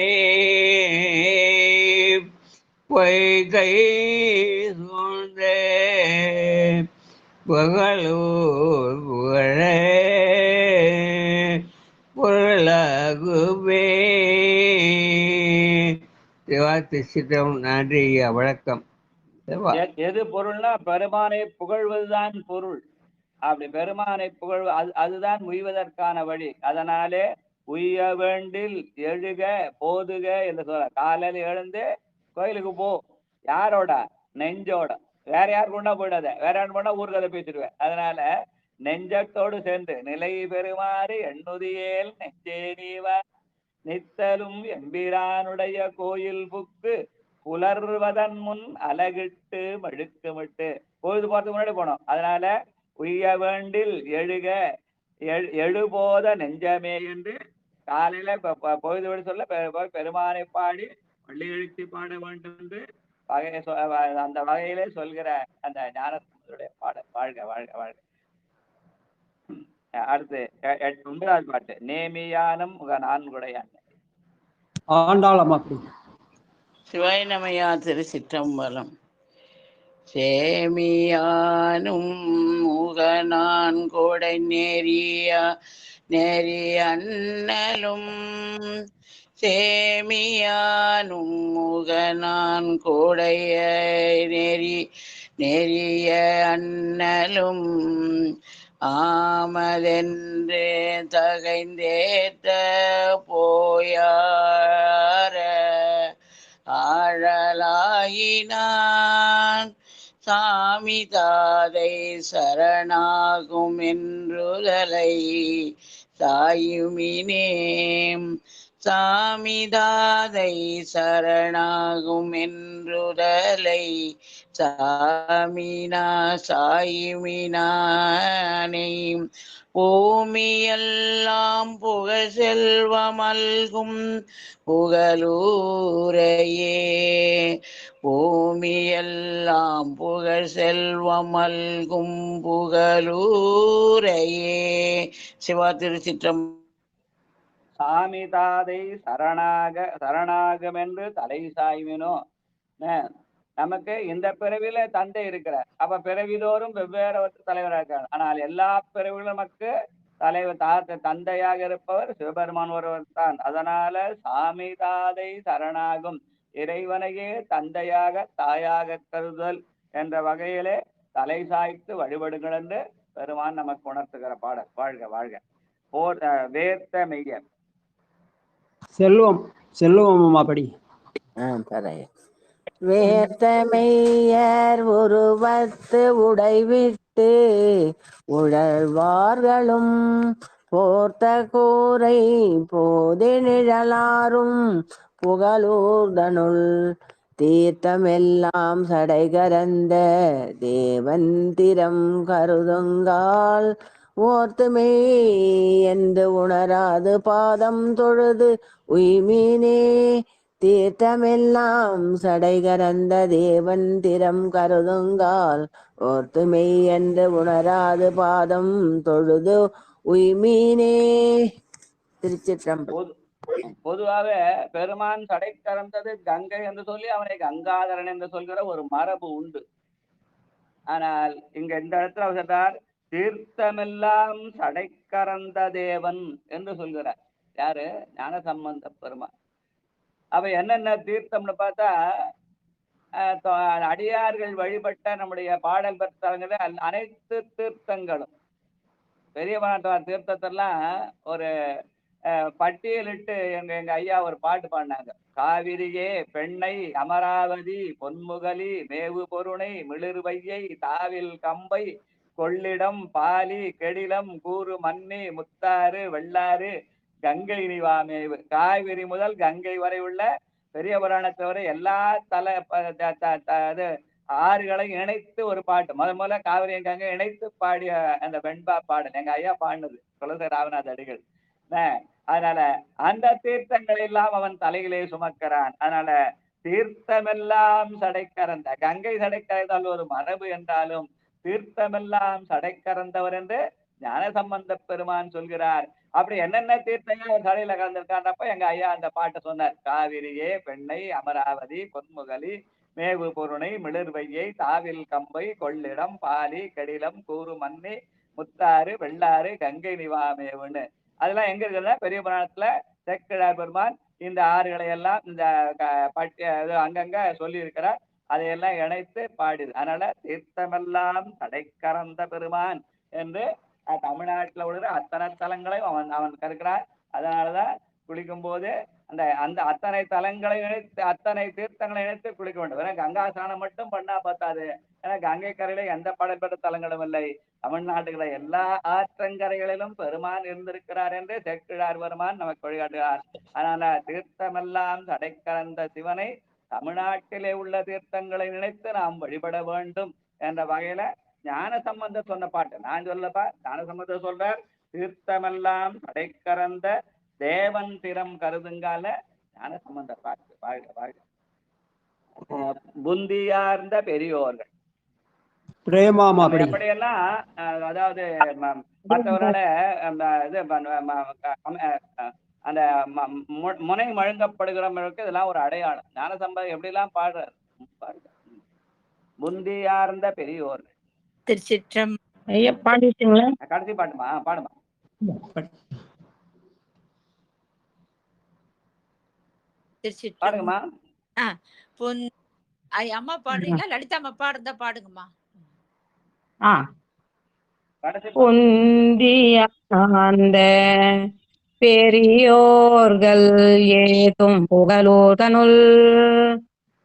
பொய்கை சூழ்ந்த புகழூர் புகழ பொருளாகுவே. சிவாத்தி சித்தம். நன்றி. வணக்கம். எது பொருள்னா பெருமானை புகழ்வதுதான் பொருள். அப்படி பெருமானை புகழ் அதுதான் உய்வதற்கான வழி. அதனாலே உய்ய வேண்டில் எழுக போதுக என்று சொல்ற. காலையில எழுந்து கோயிலுக்கு போ. யாரோட? நெஞ்சோட. வேற யாரு கொண்டா போயிடாத. வேற யாரு கொண்டா ஊர்கதை பேசிடுவேன். அதனால நெஞ்சத்தோடு சேர்ந்து நிலை பெறுமாறு எண்ணுதியேல் நெஞ்சே நீவா நித்தலும் எம்பிரானுடைய கோயில் புக்கு புலர்வதன் முன் அலகிட்டு மழுக்குமிட்டு. பொழுது போறதுக்கு முன்னாடி போனோம். அதனால உய்ய வேண்டில் எழுக எழுபோத நெஞ்சமே என்று காலையில பொழுது விட சொல்ல பெருமானை பாடி பள்ளி எழுச்சி பாட வேண்டும் என்று அந்த வகையிலே சொல்கிற அந்த ஞானசம்பந்தருடைய பாடல். வாழ்க வாழ்க வாழ்க. அடுத்து 9வது பாட்டு. நேமியானம் முக நான்குடையான். ஆண்டாளம்மா. சிவாய நமயா. திருச்சிற்றம்பலம். சேமியானும் முகனான் கொடை நெறி அண்ணலும் சேமியானும் முகனான் கொடைய நெறிய அண்ணலும் ஆமதென்று தகைந்தேற்ற போயார ஆழலாயினான் சாமி தாதை சரணாகும் என்றுதலை சாயுமினே சாமிதாதை சரணாகும் என்றுதலை சாமினா சாயிமினானே பூமியெல்லாம் புகழ் செல்வமல்கும் புகழூரையே பூமியெல்லாம் புகழ் செல்வமல்கும் புகழூரையே. சிவா திருச்சிற்றம். சாமிதாதை சரணாகம் என்று தலை சாய்வினோ. நமக்கு இந்த பிறவில தந்தை இருக்கிறார். அப்ப பிறவிதோறும் வெவ்வேறு தலைவராக இருக்கார். ஆனால் எல்லா பிறவிலும் நமக்கு தலைவர் தந்தையாக இருப்பவர் சிவபெருமான் ஒருவர் தான். அதனால சாமிதாதை சரணாகும், இறைவனையே தந்தையாக தாயாக கருதல் என்ற வகையிலே தலை சாய்த்து வழிபடுங்கள் என்று பெருமான் நமக்கு உணர்த்துகிற பாடல். வாழ்க வாழ்க. வேர்த்த மெய்யர். செல்வம் அம்மாப்படி. வேர்த்தமையர் உருவத்து உடைவிட்டு உழல்வார்களும் போர்த்த கூரை போதி நிழலாரும் புகழூர்தனுள் தீர்த்தமெல்லாம் சடைகரந்த தேவன் திறம் கருதுங்கால் ஓர்த்துமே என்று உணராது பாதம் தொழுது உய்மீனே தீர்த்தமெல்லாம் சடைகரந்த தேவன் திறம் கருதுங்கால் ஓர்த்துமை என்று உணராது பாதம் தொழுது உய்மீனே. திருச்சிற்றம்பலம். பொதுவாக பெருமான் சடை கறந்தது கங்கை என்று சொல்லி அவனை கங்காதரன் என்று சொல்கிற ஒரு மரபு உண்டு. ஆனால் இங்க இந்த இடத்துல அவர் சொல்றார் தீர்த்தமெல்லாம் சடை கறந்த தேவன் என்று சொல்கிறார். யாரு? ஞானசம்பந்த பெருமான். அவ என்னென்ன தீர்த்தம்னு பார்த்தா அடியார்கள் வழிபட்ட நம்முடைய பாடல் பெற்ற அனைத்து தீர்த்தங்களும் பெரிய பாட்டார் தீர்த்தத்தெல்லாம் ஒரு பட்டியலிட்டு எங்க ஐயா ஒரு பாட்டு பாடினாங்க. காவிரியே பெண்ணை அமராவதி பொன்முகலி மேவு பொருணை மிளிர்வையை தாவில் கம்பை கொள்ளிடம் பாலி கெடிலம் கூறு மன்னி முத்தாறு வெள்ளாறு கங்கை நிவாமேவு. காவிரி முதல் கங்கை வரை உள்ள பெரிய புராணத்தை வரை எல்லா ஆறுகளை இணைத்து ஒரு பாட்டு முதல்ல காவிரி கங்கை இணைத்து பாடிய அந்த வெண்பா பாடல் எங்க ஐயா பாடினது துளசி ராமநாத அடிகள். அதனால அந்த தீர்த்தங்கள் எல்லாம் அவன் தலையிலே சுமக்கிறான். அதனால தீர்த்தமெல்லாம் சடைக்கறந்த கங்கை சடைக்கறந்தால் ஒரு மரபு என்றாலும் தீர்த்தமெல்லாம் சடைக்கறந்தவர் என்று ஞானசம்பந்த பெருமான் சொல்கிறார். அப்படி என்னென்ன தீர்த்தங்கள் தலையில கலந்திருக்கான்றப்ப எங்க ஐயா அந்த பாட்டை சொன்னார். காவிரியே பெண்ணை அமராவதி பொன்முகலி மேவு பொருணை மிளிர்வையை தாவில் கம்பை கொள்ளிடம் பாலி கடிலம் கூறு மன்னி முத்தாறு வெள்ளாறு கங்கை நிவாமேவுன்னு அதெல்லாம் எங்க இருக்குதுன்னா பெரிய புராணத்துல சேக்கிழார் பெருமான் இந்த ஆறுகளை எல்லாம் இந்த அங்கங்க சொல்லி இருக்கிறார். அதையெல்லாம் இணைத்து பாடுது. அதனால தீர்த்தமெல்லாம் தடைக்கறந்த பெருமான் என்று தமிழ்நாட்டுல உள்ள அத்தனை தலங்களையும் அவன் கருக்கிறான். அதனாலதான் குளிக்கும் போது அந்த அத்தனை தலங்களை இணைத்து அத்தனை தீர்த்தங்களை இணைத்து குளிக்க வேண்டும். ஏன்னா கங்கா ஸ்நானம் மட்டும் பண்ணா பார்த்தாது. ஏன்னா கங்கை கரையில எந்த படைப்பட்ட தலங்களும் இல்லை. தமிழ்நாட்டுல எல்லா ஆற்றங்கரைகளிலும் பெருமான் இருந்திருக்கிறார் என்று சேக்கிழார் பெருமான் நமக்கு வழிகாட்டுகிறார். அதனால தீர்த்தமெல்லாம் தடைக்கறந்த சிவனை தமிழ்நாட்டிலே உள்ள தீர்த்தங்களை நினைத்து நாம் வழிபட வேண்டும் என்ற வகையில ஞானசம்பந்தர் சொன்ன பாட்டு நான் சொல்லப்பா. ஞானசம்பந்தர் சொல்றார் தீர்த்தமெல்லாம் தடைக்கறந்த தேவன் திறம் கருதுங்கால ஞானசம்பந்த பாட்டு. வாழ்க வாழ்க. புந்தியார்ந்த பெரியோர்கள் எப்படியெல்லாம் அதாவது மற்றவரால இது அந்த முனை மழுங்கப்படுகிறவங்களுக்கு இதெல்லாம் ஒரு அடையாளம். ஞானசம்பந்தர் எப்படி எல்லாம் பாடுறாரு. புந்தியார்ந்த பெரியோர்கள். திருச்சிற்றம். கடைசி பாட்டுமா பாடுமா. பாடுங்கம்மா. அம்மா பாடுறீங்களா? லலிதா அம்மா பாடுறதா பாடுங்கம்மா. புந்தியார்ந்த பெரியோர்கள் ஏதும் புகழோதனுள்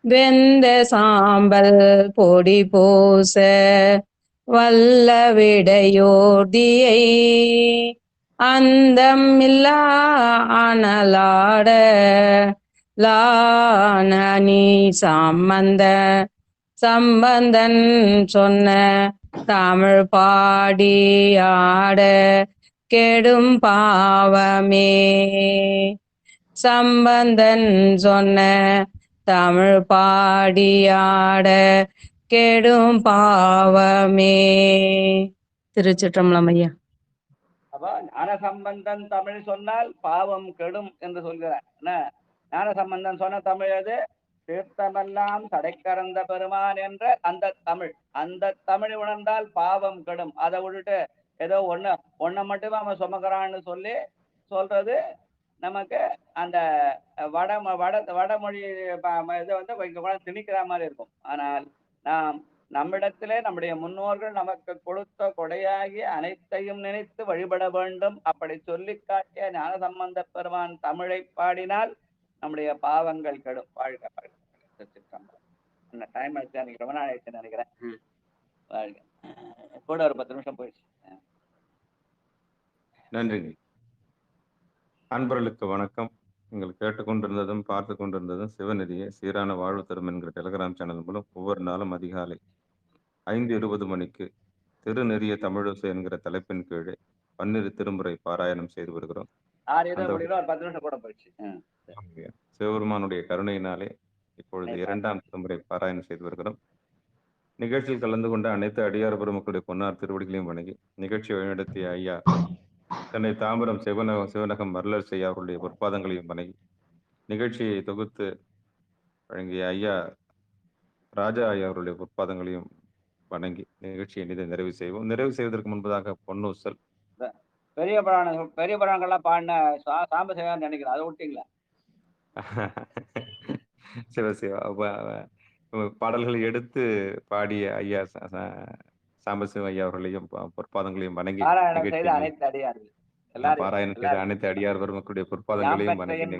வெந்த சாம்பல் பொடி பூச வல்ல விடையோர்தியை அந்தம் இல்லா அனலாட லானி சம்பந்தன் சொன்ன தமிழ் பாடியாட கெடும் பாவமே. சம்பந்தன் சொன்ன தமிழ் பாடியாட கெடும் பாவமே. திருச்சிற்றம்பலம் ஐயா. அப்ப ஞானசம்பந்தன் தமிழ் சொன்னால் பாவம் கெடும் என்று சொல்கிறார். என்ன ஞானசம்பந்தன் சொன்ன தமிழ் அது? தீர்த்தமெல்லாம் தடைக்கறந்த பெருமான் என்ற அந்த தமிழ் உணர்ந்தால் பாவம் கெடும். அதை விட்டுட்டு ஏதோ ஒன்ன மட்டுமே அவன் சுமக்கிறான்னு சொல்றது நமக்கு அந்த வடமொழி இதை வந்து திணிக்கிற மாதிரி இருக்கும். ஆனால் நம்மிடத்திலே நம்முடைய முன்னோர்கள் நமக்கு கொடுத்த கொடையாகி அனைத்தையும் நினைத்து வழிபட வேண்டும். அப்படி சொல்லி காட்டிய ஞானசம்பந்த பெருமான் தமிழை பாடினால் நம்முடைய பாவங்கள் கெடும். வாழ்க வாழ்க. டைம் ஆயிடுச்சு நினைக்கிறேன், ரொம்ப நாள் ஆயிடுச்சு நினைக்கிறேன். வாழ்க. கூட ஒரு 10 நிமிஷம் போயிடுச்சு. நன்றிங்க. அன்பர்களுக்கு வணக்கம். நீங்கள் கேட்டுக்கொண்டிருந்ததும் பார்த்து கொண்டிருந்ததும் சிவநெறியை சீரான வாழ்வு தரும் என்கிற டெலிகிராம் சேனல் மூலம் ஒவ்வொரு நாளும் அதிகாலை 5:20 மணிக்கு திருநெறிய தமிழோசை என்கிற தலைப்பின் கீழே 12 திருமுறை பாராயணம் செய்து வருகிறோம். சிவபெருமானுடைய கருணையினாலே இப்பொழுது 2ஆம் திருமுறை பாராயணம் செய்து வருகிறோம். நிகழ்ச்சியில் கலந்து கொண்ட அனைத்து அடியார் பெருமக்களுடைய பொன்னார் திருவடிகளையும் வணங்கி நிகழ்ச்சியை வழிநடத்திய ஐயா சென்னை தாம்பரம் சிவனகம் மருளர் செய்ய அவர்களுடைய பொற்பாதங்களையும் வணங்கி நிகழ்ச்சியை தொகுத்து வழங்கிய ஐயா ராஜா ஐயா அவருடைய பொற்பாதங்களையும் வணங்கி நிகழ்ச்சியை நிறைவு செய்வோம். நிறைவு செய்வதற்கு முன்பதாக பொன்னூசல் பெரிய புராணங்கள்லாம் பாடின சாம்பசிவன் நினைக்கிறேன், அதை விட்டீங்களா? சிவசிவா பாடல்களை எடுத்து பாடிய ஐயா சாம்பசிவ ஐயா அவர்களையும் பொற்பாதங்களையும் வணங்கி பாராயணம் செய்த அனைத்து அடியார் பெருமக்களுடைய பொற்பாதங்களையும் வணங்கி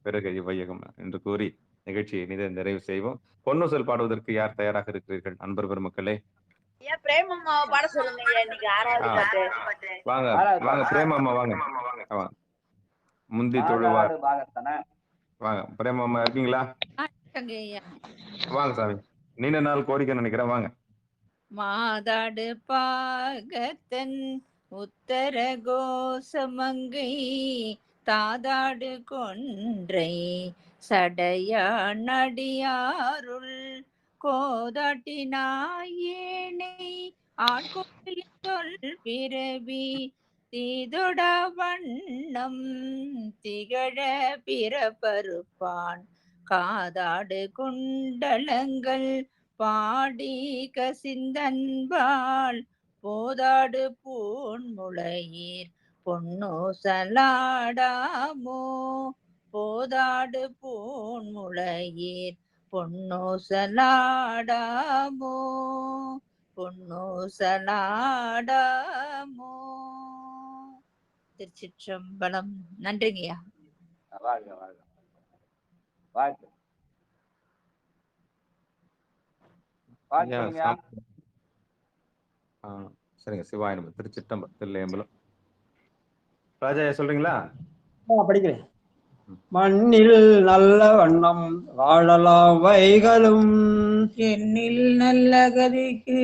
பிறகு வையகம் என்று கூறி நிகழ்ச்சியை நிறைவு செய்வோம். பொன்னூசல் பாடுவதற்கு யார் தயாராக இருக்கிறீர்கள் அன்பர் பெருமக்களே? வாங்க வாங்க பிரேமம்மா வாங்க முந்தி தொழுவார் வாங்க. பிரேமம்மா இருக்கீங்களா? வாங்க சாமி, நீண்ட நாள் கோரிக்கை நினைக்கிறேன், வாங்க. மாதாடு பாகத்தன் உத்தர கோசமங்கை தாதாடு கொன்றை சடையாடியாருள் கோதாட்டினாயேனை ஆட்கொள் சொல் பிறவி தீதொட வண்ணம் திகழ பிறப்பருப்பான் காதாடு குண்டலங்கள் பாடி கசிந்தன்பாள் போதாடு பூன்முளையீர் பொன்னூசலாடாமோ போதாடு பூன்முளையீர் பொன்னூசலாடாமோ பொன்னூசலாடாமோ. திருச்சிற்றம்பலம். நன்றிங்கய்யா. வாழ்க வாழ்க வாழ்க. சரிங்க, சிவாய நம. திருச்சிற்றம்பலம் தில்லையம்பலம். ராஜா சொல்றீங்களா? படிக்கிறேன். மண்ணில் நல்ல வண்ணம் வாழலாம் வைகளும் எண்ணில் நல்ல கதிக்கு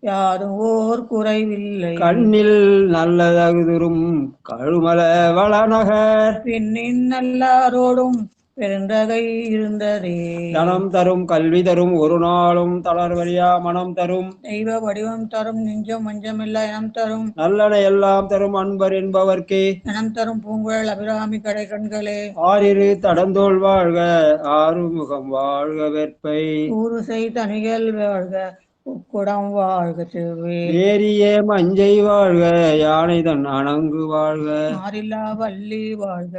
யாரும் ஓர் குறைவில்லை. கண்ணில் நல்லதகுதுரும் கழுமல வளநகர் பெண்ணின் நல்லாரோடும் பெருந்தகை இருந்ததே. தனம் தரும் கல்வி தரும் ஒரு நாளும் தளர்வழியா மனம் தரும் தெய்வ வடிவம் தரும் நெஞ்சம் மஞ்சமில்லா இனம் தரும் நல்லன எல்லாம் தரும் அன்பர் என்பவர்க்கே இனம் தரும் பூங்குழல் அபிராமி கடை கண்களே. ஆறிரு தடந்தோள் வாழ்க ஆறுமுகம் வாழ்க வெற்பை ஊருசை தனிகள் வாழ்க உக்குடம் வாழ்க திருவே ஏரிய மஞ்சை வாழ்க யானை தன் அணங்கு வாழ்க மாறில்லா வள்ளி வாழ்க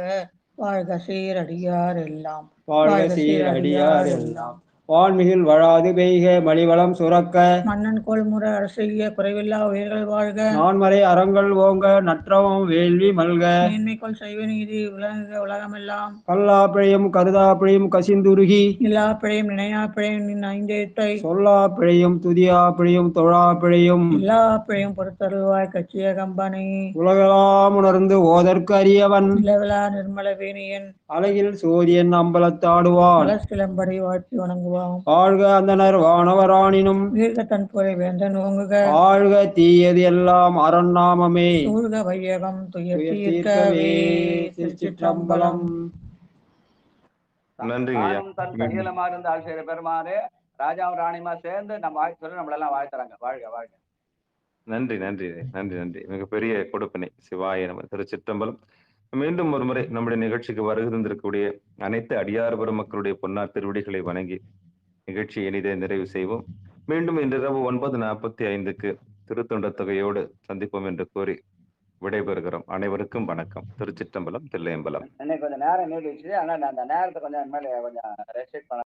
வாழ்க சீரடியார் எல்லாம் வாழ்க சீரடியார் எல்லாம் வான்மிகில் வழாது பெய்க மலிவளம் சுரக்க மன்னன் கொள்முறை அரசிய குறைவில்லா உயிர்கள் வாழ்க நான்மறை அறங்கள் ஓங்க நற்றவம் வேள்வி மல்க மேன்மைக்குள் சைவ நீதி விளங்குக உலகமெல்லாம் கல்லா பிழையும் கருதா பிழையும் கசிந்துருகி எல்லா பிழையும் நினையா பிழையும் நின் ஐந்தெழுத்தை சொல்லா பிழையும் துதியா பிழையும் தொழா பிழையும் எல்லா பிழையும் பொறுத்தருள்வாய் கச்சிய கம்பனை உலகெல்லாம் உணர்ந்து ஓதற்கு அறியவன் நிலவிலா நிர்மல வேணியன் அழகில் சோதியன் அம்பலத்தாடுவான் சிலம்படி வாழ்த்தி வணங்குவான் ஆழ்க அந்தனர் வானவரானினும் வீழ்க தன் புகழை வேந்தன் ஓங்குக ஆழ்க தீயது எல்லாம் அறநாமமே சூழ்க வையகம் துயர் தீர்க்கவே. தீர்க்கவே திருச்சிற்றம்பலம். நன்றிங்க ஐயா. தானும் தன் கையிலமா இருந்த ஆசிரியர் பெருமாறு ராஜாவும் ராணிமா சேர்ந்து நம்ம வாழ்த்து சொல்லி நம்மளெல்லாம் வாழ்த்துறாங்க. வாழ்க வாழ்க. நன்றி நன்றி நன்றி நன்றி. மிகப்பெரிய கொடுப்பினை. சிவாய நம. திருச்சிற்றம்பலம். மீண்டும் ஒரு முறை நம்முடைய நிகழ்ச்சிக்கு வருகை தந்திருக்கக்கூடிய அனைத்து அடியார் பெருமக்களுடைய பொன்னார் திருவடிகளை வணங்கி நிகழ்ச்சியை இனிதே நிறைவு செய்வோம். மீண்டும் இன்றிரவு 9:45 திருத்தொண்ட தொகையோடு சந்திப்போம் என்று கூறி விடைபெறுகிறோம். அனைவருக்கும் வணக்கம். திருச்சிற்றம்பலம், தில்லையம்பலம். இன்னைக்கு கொஞ்சம் நேரம் நீடிச்சு, ஆனா அந்த நேரத்தை கொஞ்சம் மேலே கொஞ்சம் ரெஸ்ட்ரிக்ட் பண்ண